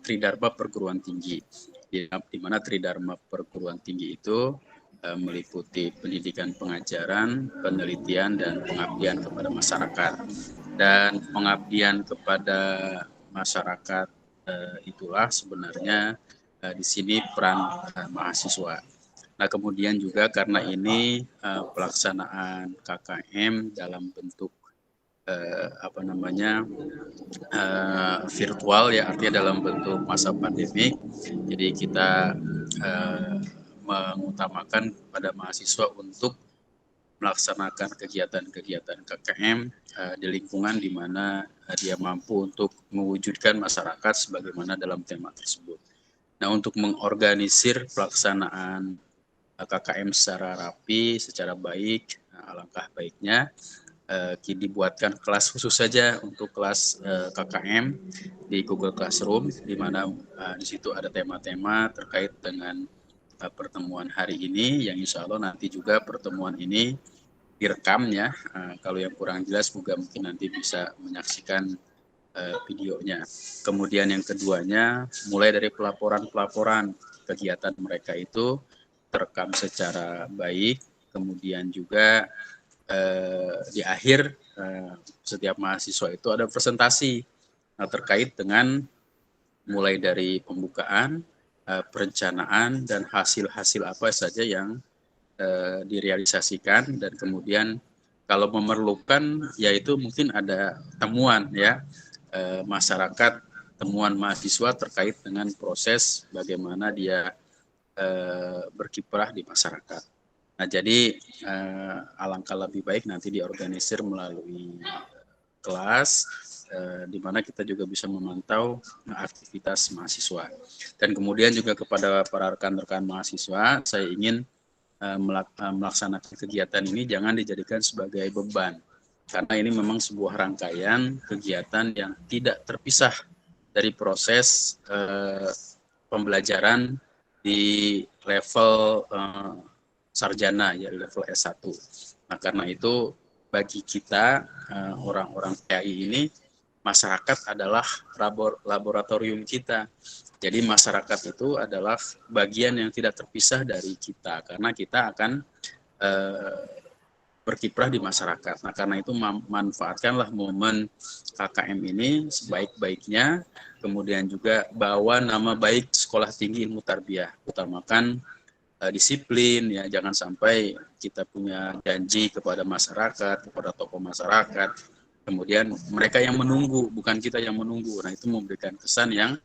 Tridharma perguruan tinggi, di mana Tridharma perguruan tinggi itu meliputi pendidikan, pengajaran, penelitian, dan pengabdian kepada masyarakat. Dan pengabdian kepada masyarakat itulah sebenarnya di sini peran mahasiswa. Nah, kemudian juga karena ini pelaksanaan KKM dalam bentuk virtual ya, artinya dalam bentuk masa pandemik. Jadi kita mengutamakan pada mahasiswa untuk melaksanakan kegiatan-kegiatan KKM di lingkungan di mana dia mampu untuk mewujudkan masyarakat sebagaimana dalam tema tersebut. Nah, untuk mengorganisir pelaksanaan KKM secara rapi, secara baik, alangkah baiknya dibuatkan kelas khusus saja untuk kelas KKM di Google Classroom, di mana di situ ada tema-tema terkait dengan pertemuan hari ini, yang insya Allah nanti juga pertemuan ini direkam ya. Kalau yang kurang jelas juga mungkin nanti bisa menyaksikan videonya. Kemudian yang keduanya, mulai dari pelaporan kegiatan mereka itu terekam secara baik. Kemudian juga di akhir setiap mahasiswa itu ada presentasi terkait dengan mulai dari pembukaan, perencanaan, dan hasil-hasil apa saja yang direalisasikan, dan kemudian kalau memerlukan yaitu mungkin ada temuan ya masyarakat, temuan mahasiswa terkait dengan proses bagaimana dia berkiprah di masyarakat. Nah, jadi alangkah lebih baik nanti diorganisir melalui kelas di mana kita juga bisa memantau aktivitas mahasiswa. Dan kemudian juga kepada para rekan-rekan mahasiswa, saya ingin melaksanakan kegiatan ini jangan dijadikan sebagai beban, karena ini memang sebuah rangkaian kegiatan yang tidak terpisah dari proses pembelajaran di level sarjana, ya level S1. Nah, karena itu bagi kita orang-orang PAI ini, masyarakat adalah laboratorium kita. Jadi masyarakat itu adalah bagian yang tidak terpisah dari kita, karena kita akan berkiprah di masyarakat. Nah, karena itu manfaatkanlah momen KKM ini sebaik-baiknya, kemudian juga bawa nama baik Sekolah Tinggi Ilmu Tarbiyah, utamakan disiplin ya, jangan sampai kita punya janji kepada masyarakat, kepada tokoh masyarakat, kemudian mereka yang menunggu, bukan kita yang menunggu. Nah, itu memberikan kesan yang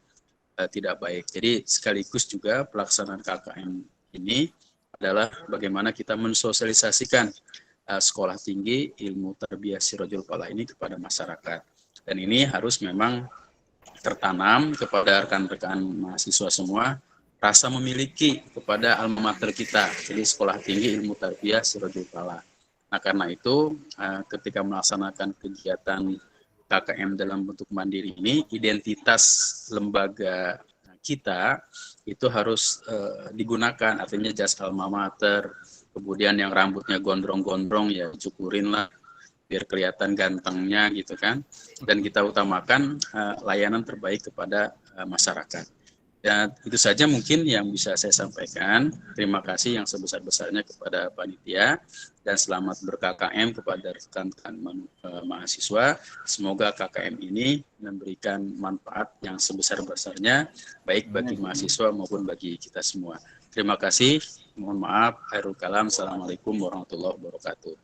tidak baik. Jadi sekaligus juga pelaksanaan KKM ini adalah bagaimana kita mensosialisasikan Sekolah Tinggi Ilmu Tarbiyah Sirajul Falah ini kepada masyarakat. Dan ini harus memang tertanam kepada rekan-rekan mahasiswa semua, rasa memiliki kepada alma mater kita, jadi Sekolah Tinggi Ilmu Tarbiyah Sirajul Falah. Nah, karena itu ketika melaksanakan kegiatan KKM dalam bentuk mandiri ini, identitas lembaga kita itu harus digunakan, artinya jas alma mater, kemudian yang rambutnya gondrong-gondrong ya cukurin lah biar kelihatan gantengnya gitu kan, dan kita utamakan layanan terbaik kepada masyarakat. Dan itu saja mungkin yang bisa saya sampaikan. Terima kasih yang sebesar-besarnya kepada panitia, dan selamat ber-KKM kepada rekan-rekan mahasiswa. Semoga KKM ini memberikan manfaat yang sebesar-besarnya, baik bagi mahasiswa maupun bagi kita semua. Terima kasih. Mohon maaf. Khairul kalam. Assalamualaikum warahmatullahi wabarakatuh.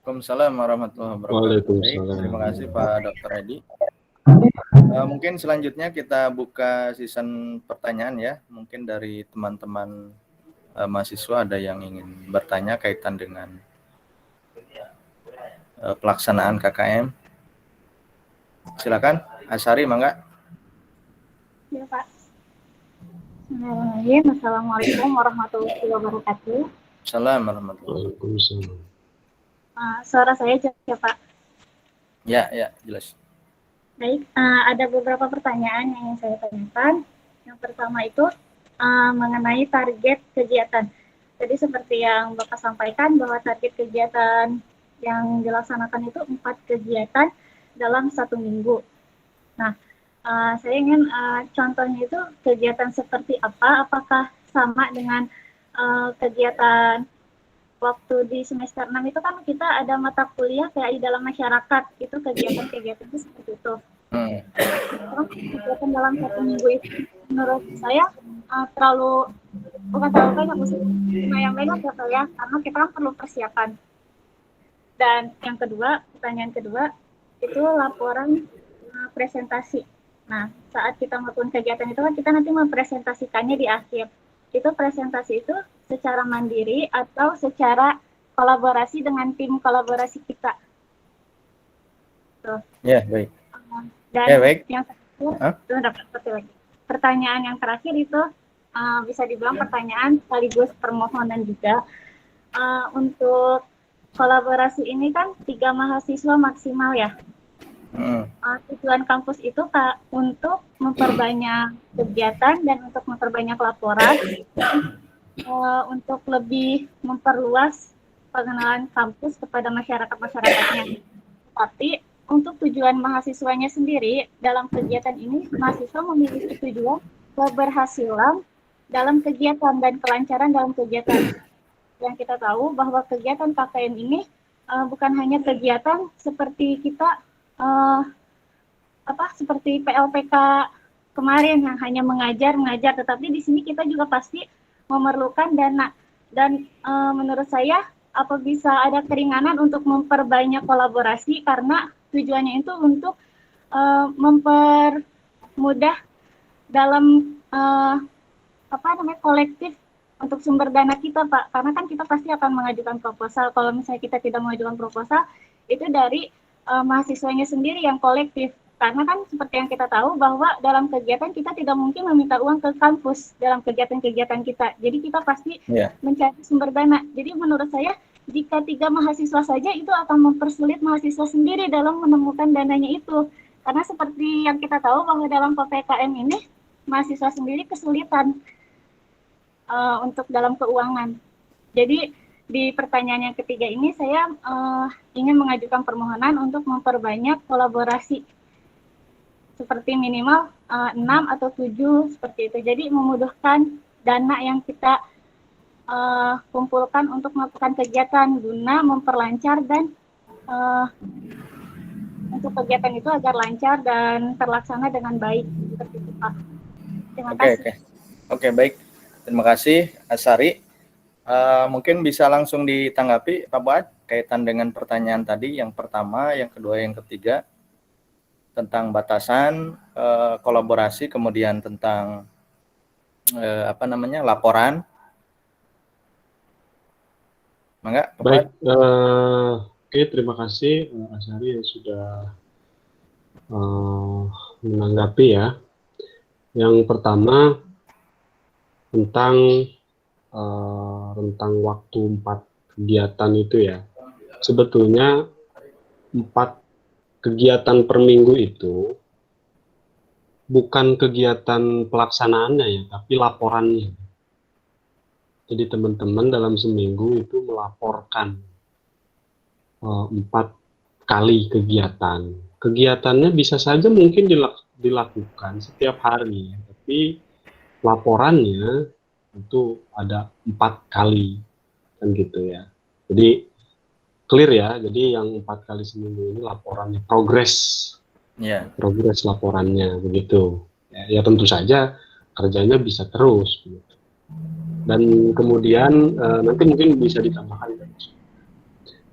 Waalaikumsalam warahmatullahi wabarakatuh. Baik, terima kasih Pak Dr. Edi. Mungkin selanjutnya kita buka season pertanyaan ya. Mungkin dari teman-teman mahasiswa ada yang ingin bertanya kaitan dengan pelaksanaan KKM. Silakan, Asari, mangga. Ya, Pak. Assalamualaikum warahmatullahi wabarakatuh. Assalamualaikum warahmatullahi Waalaikumsalam. Suara saya jelas ya, Pak? Ya, jelas. Baik, ada beberapa pertanyaan yang ingin saya tanyakan. Yang pertama itu mengenai target kegiatan. Jadi seperti yang Bapak sampaikan bahwa target kegiatan yang dilaksanakan itu 4 kegiatan dalam 1 minggu. Nah, saya ingin contohnya itu kegiatan seperti apa? Apakah sama dengan kegiatan waktu di semester 6 itu kan kita ada mata kuliah kayak di dalam masyarakat, itu kegiatan-kegiatan itu seperti itu. Kegiatan dalam 1 minggu itu menurut saya bukan terlalu banyak, lumayan banyak ya Pak ya, karena kita kan perlu persiapan. Dan yang kedua, pertanyaan kedua, itu laporan untuk presentasi. Nah, saat kita melakukan kegiatan itu kan kita nanti mempresentasikannya di akhir. Itu presentasi itu secara mandiri atau secara kolaborasi dengan tim kolaborasi kita. Tuh. Ya, baik. Dan baik. yang terakhir, pertanyaan yang terakhir itu bisa dibilang pertanyaan sekaligus permohonan juga. Untuk kolaborasi ini kan 3 mahasiswa maksimal ya. Tujuan kampus itu untuk memperbanyak kegiatan dan untuk memperbanyak laporan, untuk lebih memperluas pengenalan kampus kepada masyarakat-masyarakatnya. Tapi untuk tujuan mahasiswanya sendiri dalam kegiatan ini, mahasiswa memiliki tujuan keberhasilan dalam kegiatan dan kelancaran dalam kegiatan. Yang kita tahu bahwa kegiatan KKN ini bukan hanya kegiatan seperti kita seperti PLPK kemarin yang hanya mengajar, tetapi di sini kita juga pasti memerlukan dana. Dan menurut saya apa bisa ada keringanan untuk memperbanyak kolaborasi karena tujuannya itu untuk mempermudah dalam kolektif untuk sumber dana kita, Pak. Karena kan kita pasti akan mengajukan proposal. Kalau misalnya kita tidak mengajukan proposal, itu dari mahasiswanya sendiri yang kolektif. Karena kan seperti yang kita tahu bahwa dalam kegiatan kita tidak mungkin meminta uang ke kampus dalam kegiatan-kegiatan kita. Jadi kita pasti mencari sumber dana. Jadi menurut saya, jika 3 mahasiswa saja itu akan mempersulit mahasiswa sendiri dalam menemukan dananya itu. Karena seperti yang kita tahu bahwa dalam PPKM ini, mahasiswa sendiri kesulitan untuk dalam keuangan. Jadi di pertanyaan yang ketiga ini saya ingin mengajukan permohonan untuk memperbanyak kolaborasi seperti minimal 6 atau 7 seperti itu. Jadi memudahkan dana yang kita kumpulkan untuk melakukan kegiatan guna memperlancar dan untuk kegiatan itu agar lancar dan terlaksana dengan baik seperti itu, Pak. Terima kasih. Oke, baik. Terima kasih, Asari. Mungkin bisa langsung ditanggapi, Pak Fuad, kaitan dengan pertanyaan tadi, yang pertama, yang kedua, yang ketiga, tentang batasan kolaborasi, kemudian tentang laporan. Mangga, Pak Fuad. Baik, oke, terima kasih Asari yang sudah menanggapi ya. Yang pertama tentang rentang waktu 4 kegiatan itu ya. Sebetulnya 4 kegiatan per minggu itu bukan kegiatan pelaksanaannya ya, tapi laporannya. Jadi teman-teman dalam seminggu itu melaporkan 4 kali kegiatan. Kegiatannya bisa saja mungkin dilakukan setiap hari, tapi laporannya itu ada 4 kali kan gitu ya. Jadi clear ya. Jadi yang 4 kali seminggu ini laporannya progres laporannya begitu. Ya tentu saja kerjanya bisa terus. Begitu. Dan kemudian nanti mungkin bisa ditambahkan.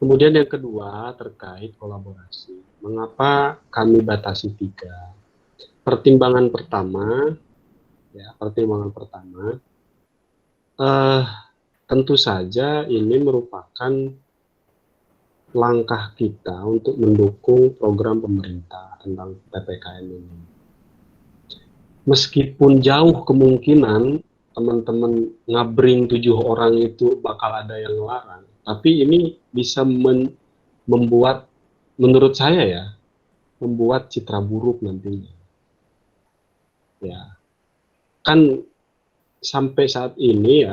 Kemudian yang kedua terkait kolaborasi. Mengapa kami batasi 3? Pertimbangan pertama, tentu saja ini merupakan langkah kita untuk mendukung program pemerintah tentang PPKM ini. Meskipun jauh kemungkinan teman-teman ngabring 7 orang itu bakal ada yang larang, tapi ini bisa membuat, menurut saya ya, membuat citra buruk nantinya. Ya, kan sampai saat ini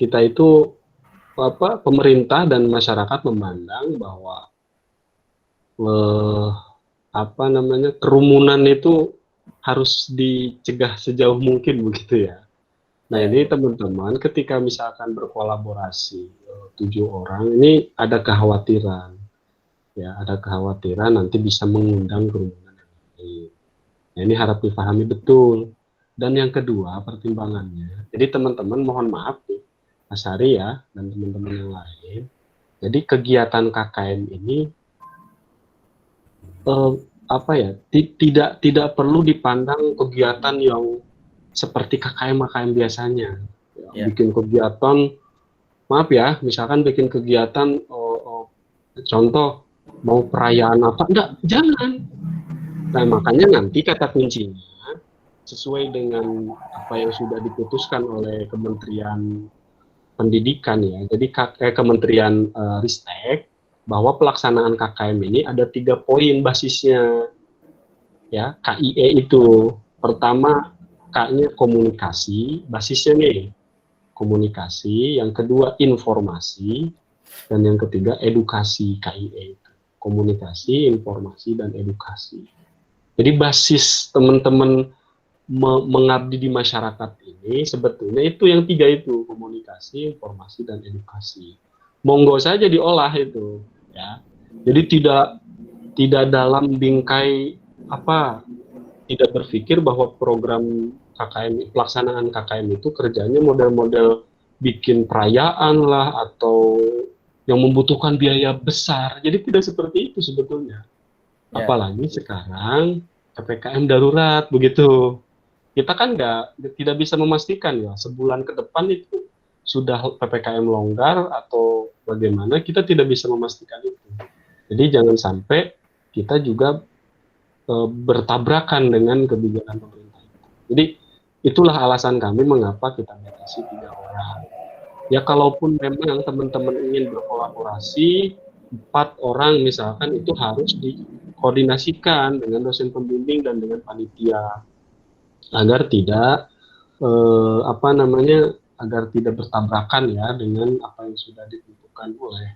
kita itu pemerintah dan masyarakat memandang bahwa kerumunan itu harus dicegah sejauh mungkin begitu ya. Nah ini teman-teman ketika misalkan berkolaborasi 7 orang ini ada kekhawatiran nanti bisa mengundang kerumunan yang lain. Nah ini harap dipahami betul. Dan yang kedua pertimbangannya, jadi teman-teman mohon maaf nih, Mas Ari ya dan teman-teman yang lain. Jadi kegiatan KKN ini apa ya, tidak perlu dipandang kegiatan yang seperti KKM biasanya. Ya. Bikin kegiatan, maaf ya, misalkan bikin kegiatan contoh mau perayaan apa, enggak, jangan. Nah, makanya nanti kata kuncinya sesuai dengan apa yang sudah diputuskan oleh Kementerian Pendidikan ya. Jadi Kementerian Ristek, bahwa pelaksanaan KKM ini ada 3 poin basisnya. Ya, KIE itu. Pertama, K-nya komunikasi, basisnya nih komunikasi, yang kedua informasi, dan yang ketiga edukasi. KIE itu komunikasi, informasi, dan edukasi. Jadi basis teman-teman mengabdi di masyarakat ini sebetulnya itu yang 3 itu, komunikasi, informasi, dan edukasi. Monggo saja diolah itu, ya. Jadi tidak dalam bingkai apa, tidak berpikir bahwa program KKM, pelaksanaan KKM itu kerjanya model-model bikin perayaan lah atau yang membutuhkan biaya besar. Jadi tidak seperti itu sebetulnya. Ya. Apalagi sekarang PPKM darurat begitu. Kita kan tidak bisa memastikan ya sebulan ke depan itu sudah PPKM longgar atau bagaimana, kita tidak bisa memastikan itu. Jadi jangan sampai kita juga bertabrakan dengan kebijakan pemerintah. Jadi itulah alasan kami mengapa kita batasi 3 orang. Ya kalaupun memang teman-teman ingin berkolaborasi 4 orang misalkan, itu harus dikoordinasikan dengan dosen pembimbing dan dengan panitia agar tidak agar tidak bertabrakan ya dengan apa yang sudah ditentukan oleh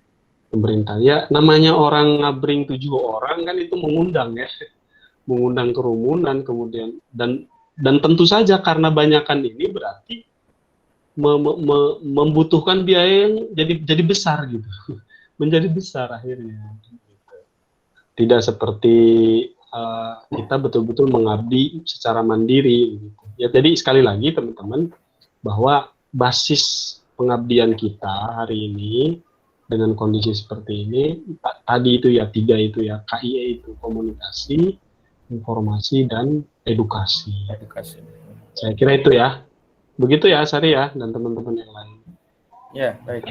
pemerintah. Ya namanya orang ngabring 7 orang kan itu mengundang ya, mengundang kerumunan, kemudian dan tentu saja karena banyakan ini berarti membutuhkan biaya yang jadi besar gitu, menjadi besar akhirnya. Tidak seperti kita betul-betul mengabdi secara mandiri gitu. Ya jadi sekali lagi teman-teman, bahwa basis pengabdian kita hari ini dengan kondisi seperti ini tadi itu ya 3 itu ya, KIE itu komunikasi, informasi, dan edukasi. Saya kira itu ya. Begitu ya Sari ya, dan teman-teman yang lain. Ya, baik.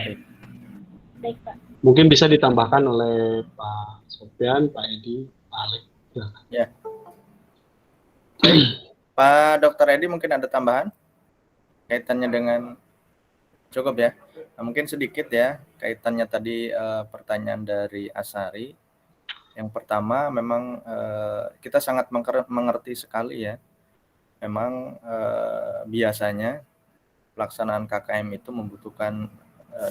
Baik, Pak. Mungkin bisa ditambahkan oleh Pak Sofyan, Pak Edi, Pak Alek. Ya. Pak Dr. Edi mungkin ada tambahan kaitannya dengan cukup ya. Nah, mungkin sedikit ya kaitannya tadi pertanyaan dari Asari. Yang pertama memang kita sangat mengerti sekali ya. Memang biasanya pelaksanaan KKM itu membutuhkan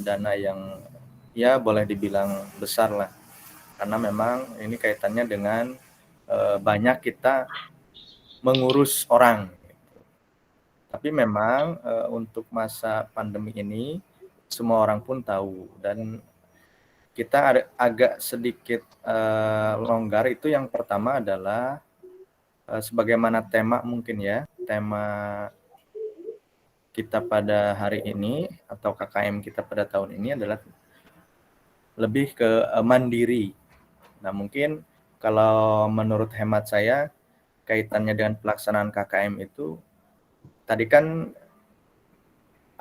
dana yang ya boleh dibilang besar lah. Karena memang ini kaitannya dengan banyak kita mengurus orang. Tapi memang untuk masa pandemi ini semua orang pun tahu, dan kita agak sedikit longgar. Itu yang pertama adalah sebagaimana tema mungkin ya, tema kita pada hari ini atau KKM kita pada tahun ini adalah lebih ke mandiri. Nah mungkin kalau menurut hemat saya kaitannya dengan pelaksanaan KKM itu tadi kan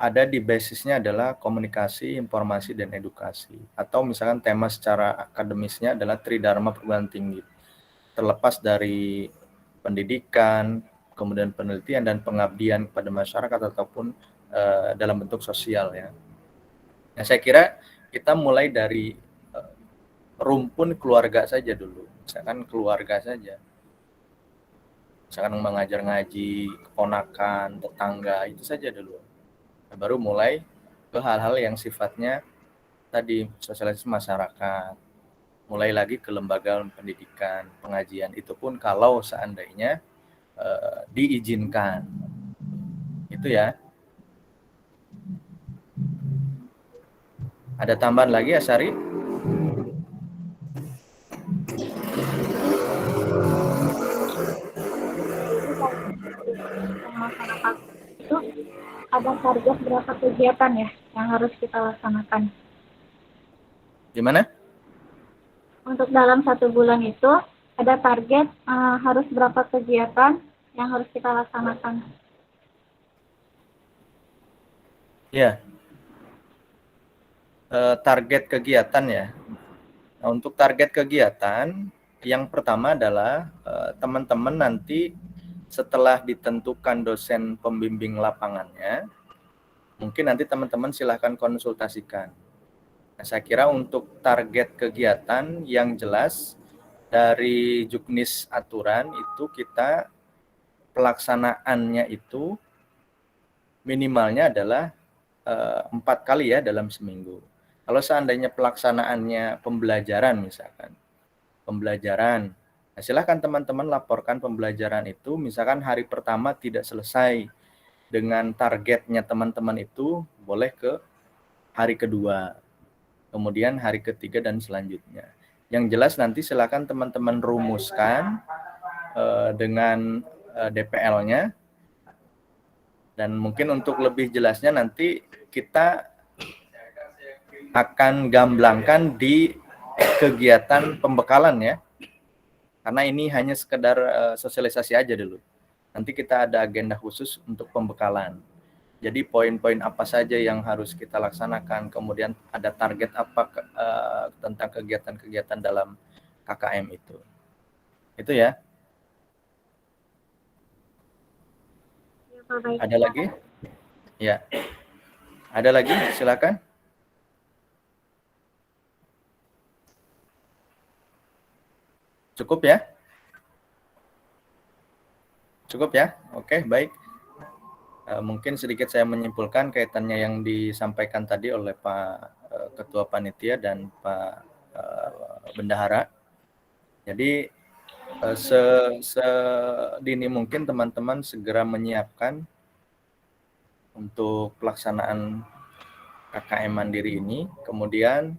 ada di basisnya adalah komunikasi, informasi, dan edukasi. Atau misalkan tema secara akademisnya adalah Tridharma Perguruan Tinggi. Terlepas dari pendidikan, kemudian penelitian dan pengabdian kepada masyarakat ataupun dalam bentuk sosial ya. Nah, saya kira kita mulai dari rumpun keluarga saja dulu. Misalkan keluarga saja. Misalkan mengajar ngaji, keponakan, tetangga, itu saja dulu. Baru mulai ke hal-hal yang sifatnya tadi sosialisasi masyarakat, mulai lagi ke lembaga pendidikan, pengajian, itu pun kalau seandainya diizinkan. Itu ya. Ada tambahan lagi ya Sari? Masyarakat itu ada target berapa kegiatan ya yang harus kita laksanakan? Gimana? Untuk dalam 1 bulan itu ada target harus berapa kegiatan yang harus kita laksanakan. Ya, target kegiatan ya. Nah, untuk target kegiatan, yang pertama adalah teman-teman nanti setelah ditentukan dosen pembimbing lapangannya, mungkin nanti teman-teman silahkan konsultasikan. Nah, saya kira untuk target kegiatan yang jelas dari juknis aturan itu kita pelaksanaannya itu minimalnya adalah 4 kali ya dalam seminggu. Kalau seandainya pelaksanaannya pembelajaran misalkan, nah silahkan teman-teman laporkan pembelajaran itu, misalkan hari pertama tidak selesai dengan targetnya teman-teman itu, boleh ke hari kedua, kemudian hari ketiga dan selanjutnya. Yang jelas nanti silakan teman-teman rumuskan dengan DPL-nya, dan mungkin untuk lebih jelasnya nanti kita akan gamblangkan di kegiatan pembekalan ya, karena ini hanya sekedar sosialisasi aja dulu. Nanti kita ada agenda khusus untuk pembekalan. Jadi poin-poin apa saja yang harus kita laksanakan, kemudian ada target apa tentang kegiatan-kegiatan dalam KKM itu. Itu ya. Ada lagi? Ya. Ada lagi? Silakan. Cukup ya? Cukup ya? Oke, baik. Mungkin sedikit saya menyimpulkan kaitannya yang disampaikan tadi oleh Pak Ketua Panitia dan Pak Bendahara. Jadi sedini mungkin teman-teman segera menyiapkan untuk pelaksanaan KKM Mandiri ini. Kemudian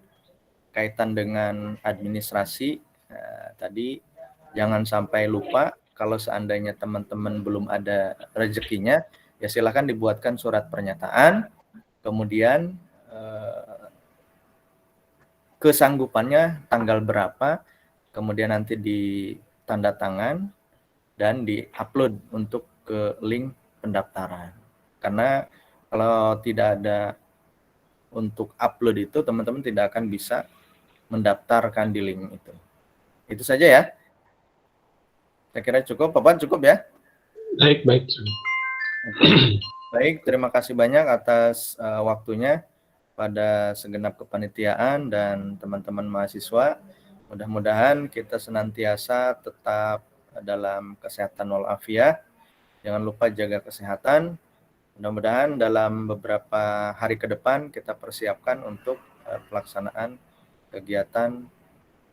kaitan dengan administrasi, tadi jangan sampai lupa, kalau seandainya teman-teman belum ada rezekinya, ya silakan dibuatkan surat pernyataan, kemudian kesanggupannya tanggal berapa, kemudian nanti ditanda tangan dan di-upload untuk ke link pendaftaran. Karena kalau tidak ada untuk upload itu, teman-teman tidak akan bisa mendaftarkan di link itu. Itu saja ya. Saya kira cukup. Bapak cukup ya? Baik. Baik, terima kasih banyak atas waktunya pada segenap kepanitiaan dan teman-teman mahasiswa. Mudah-mudahan kita senantiasa tetap dalam kesehatan walafiat. Jangan lupa jaga kesehatan. Mudah-mudahan dalam beberapa hari ke depan kita persiapkan untuk pelaksanaan kegiatan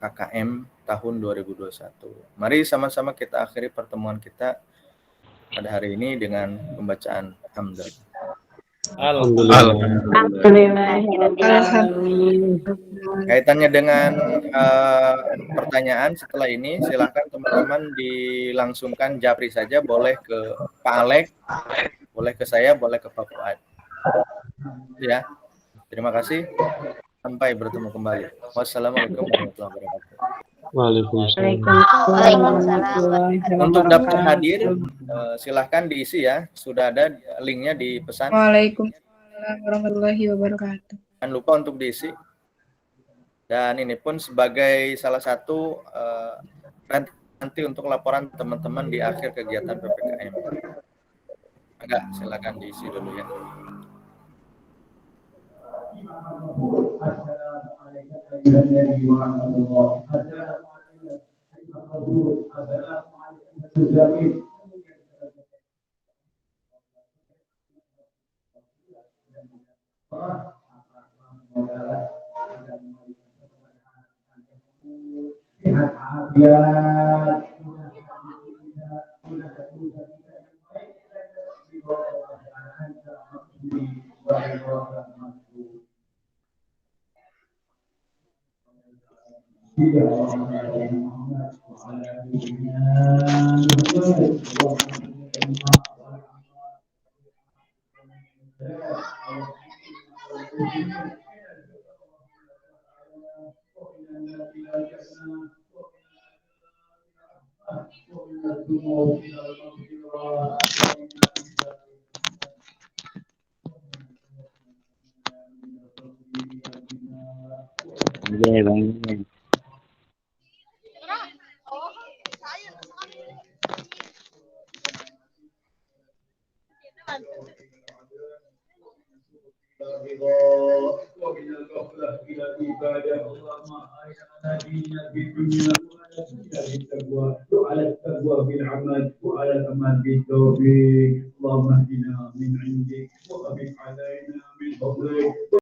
KKM tahun 2021. Mari sama-sama kita akhiri pertemuan kita pada hari ini dengan pembacaan hamdalah. Kaitannya dengan pertanyaan setelah ini, silakan teman-teman dilangsungkan japri saja, boleh ke Pak Alek, boleh ke saya, boleh ke Pak Fuad. Ya, terima kasih. Sampai bertemu kembali. Wassalamualaikum warahmatullahi wabarakatuh. Waalaikumsalam. Untuk daftar hadir, silahkan diisi ya. Sudah ada linknya di pesan. Waalaikumsalam warahmatullahi wabarakatuh. Jangan lupa untuk diisi. Dan ini pun sebagai salah satu nanti untuk laporan teman-teman di akhir kegiatan PPKM. Enggak, silakan diisi dulu ya. Allahumma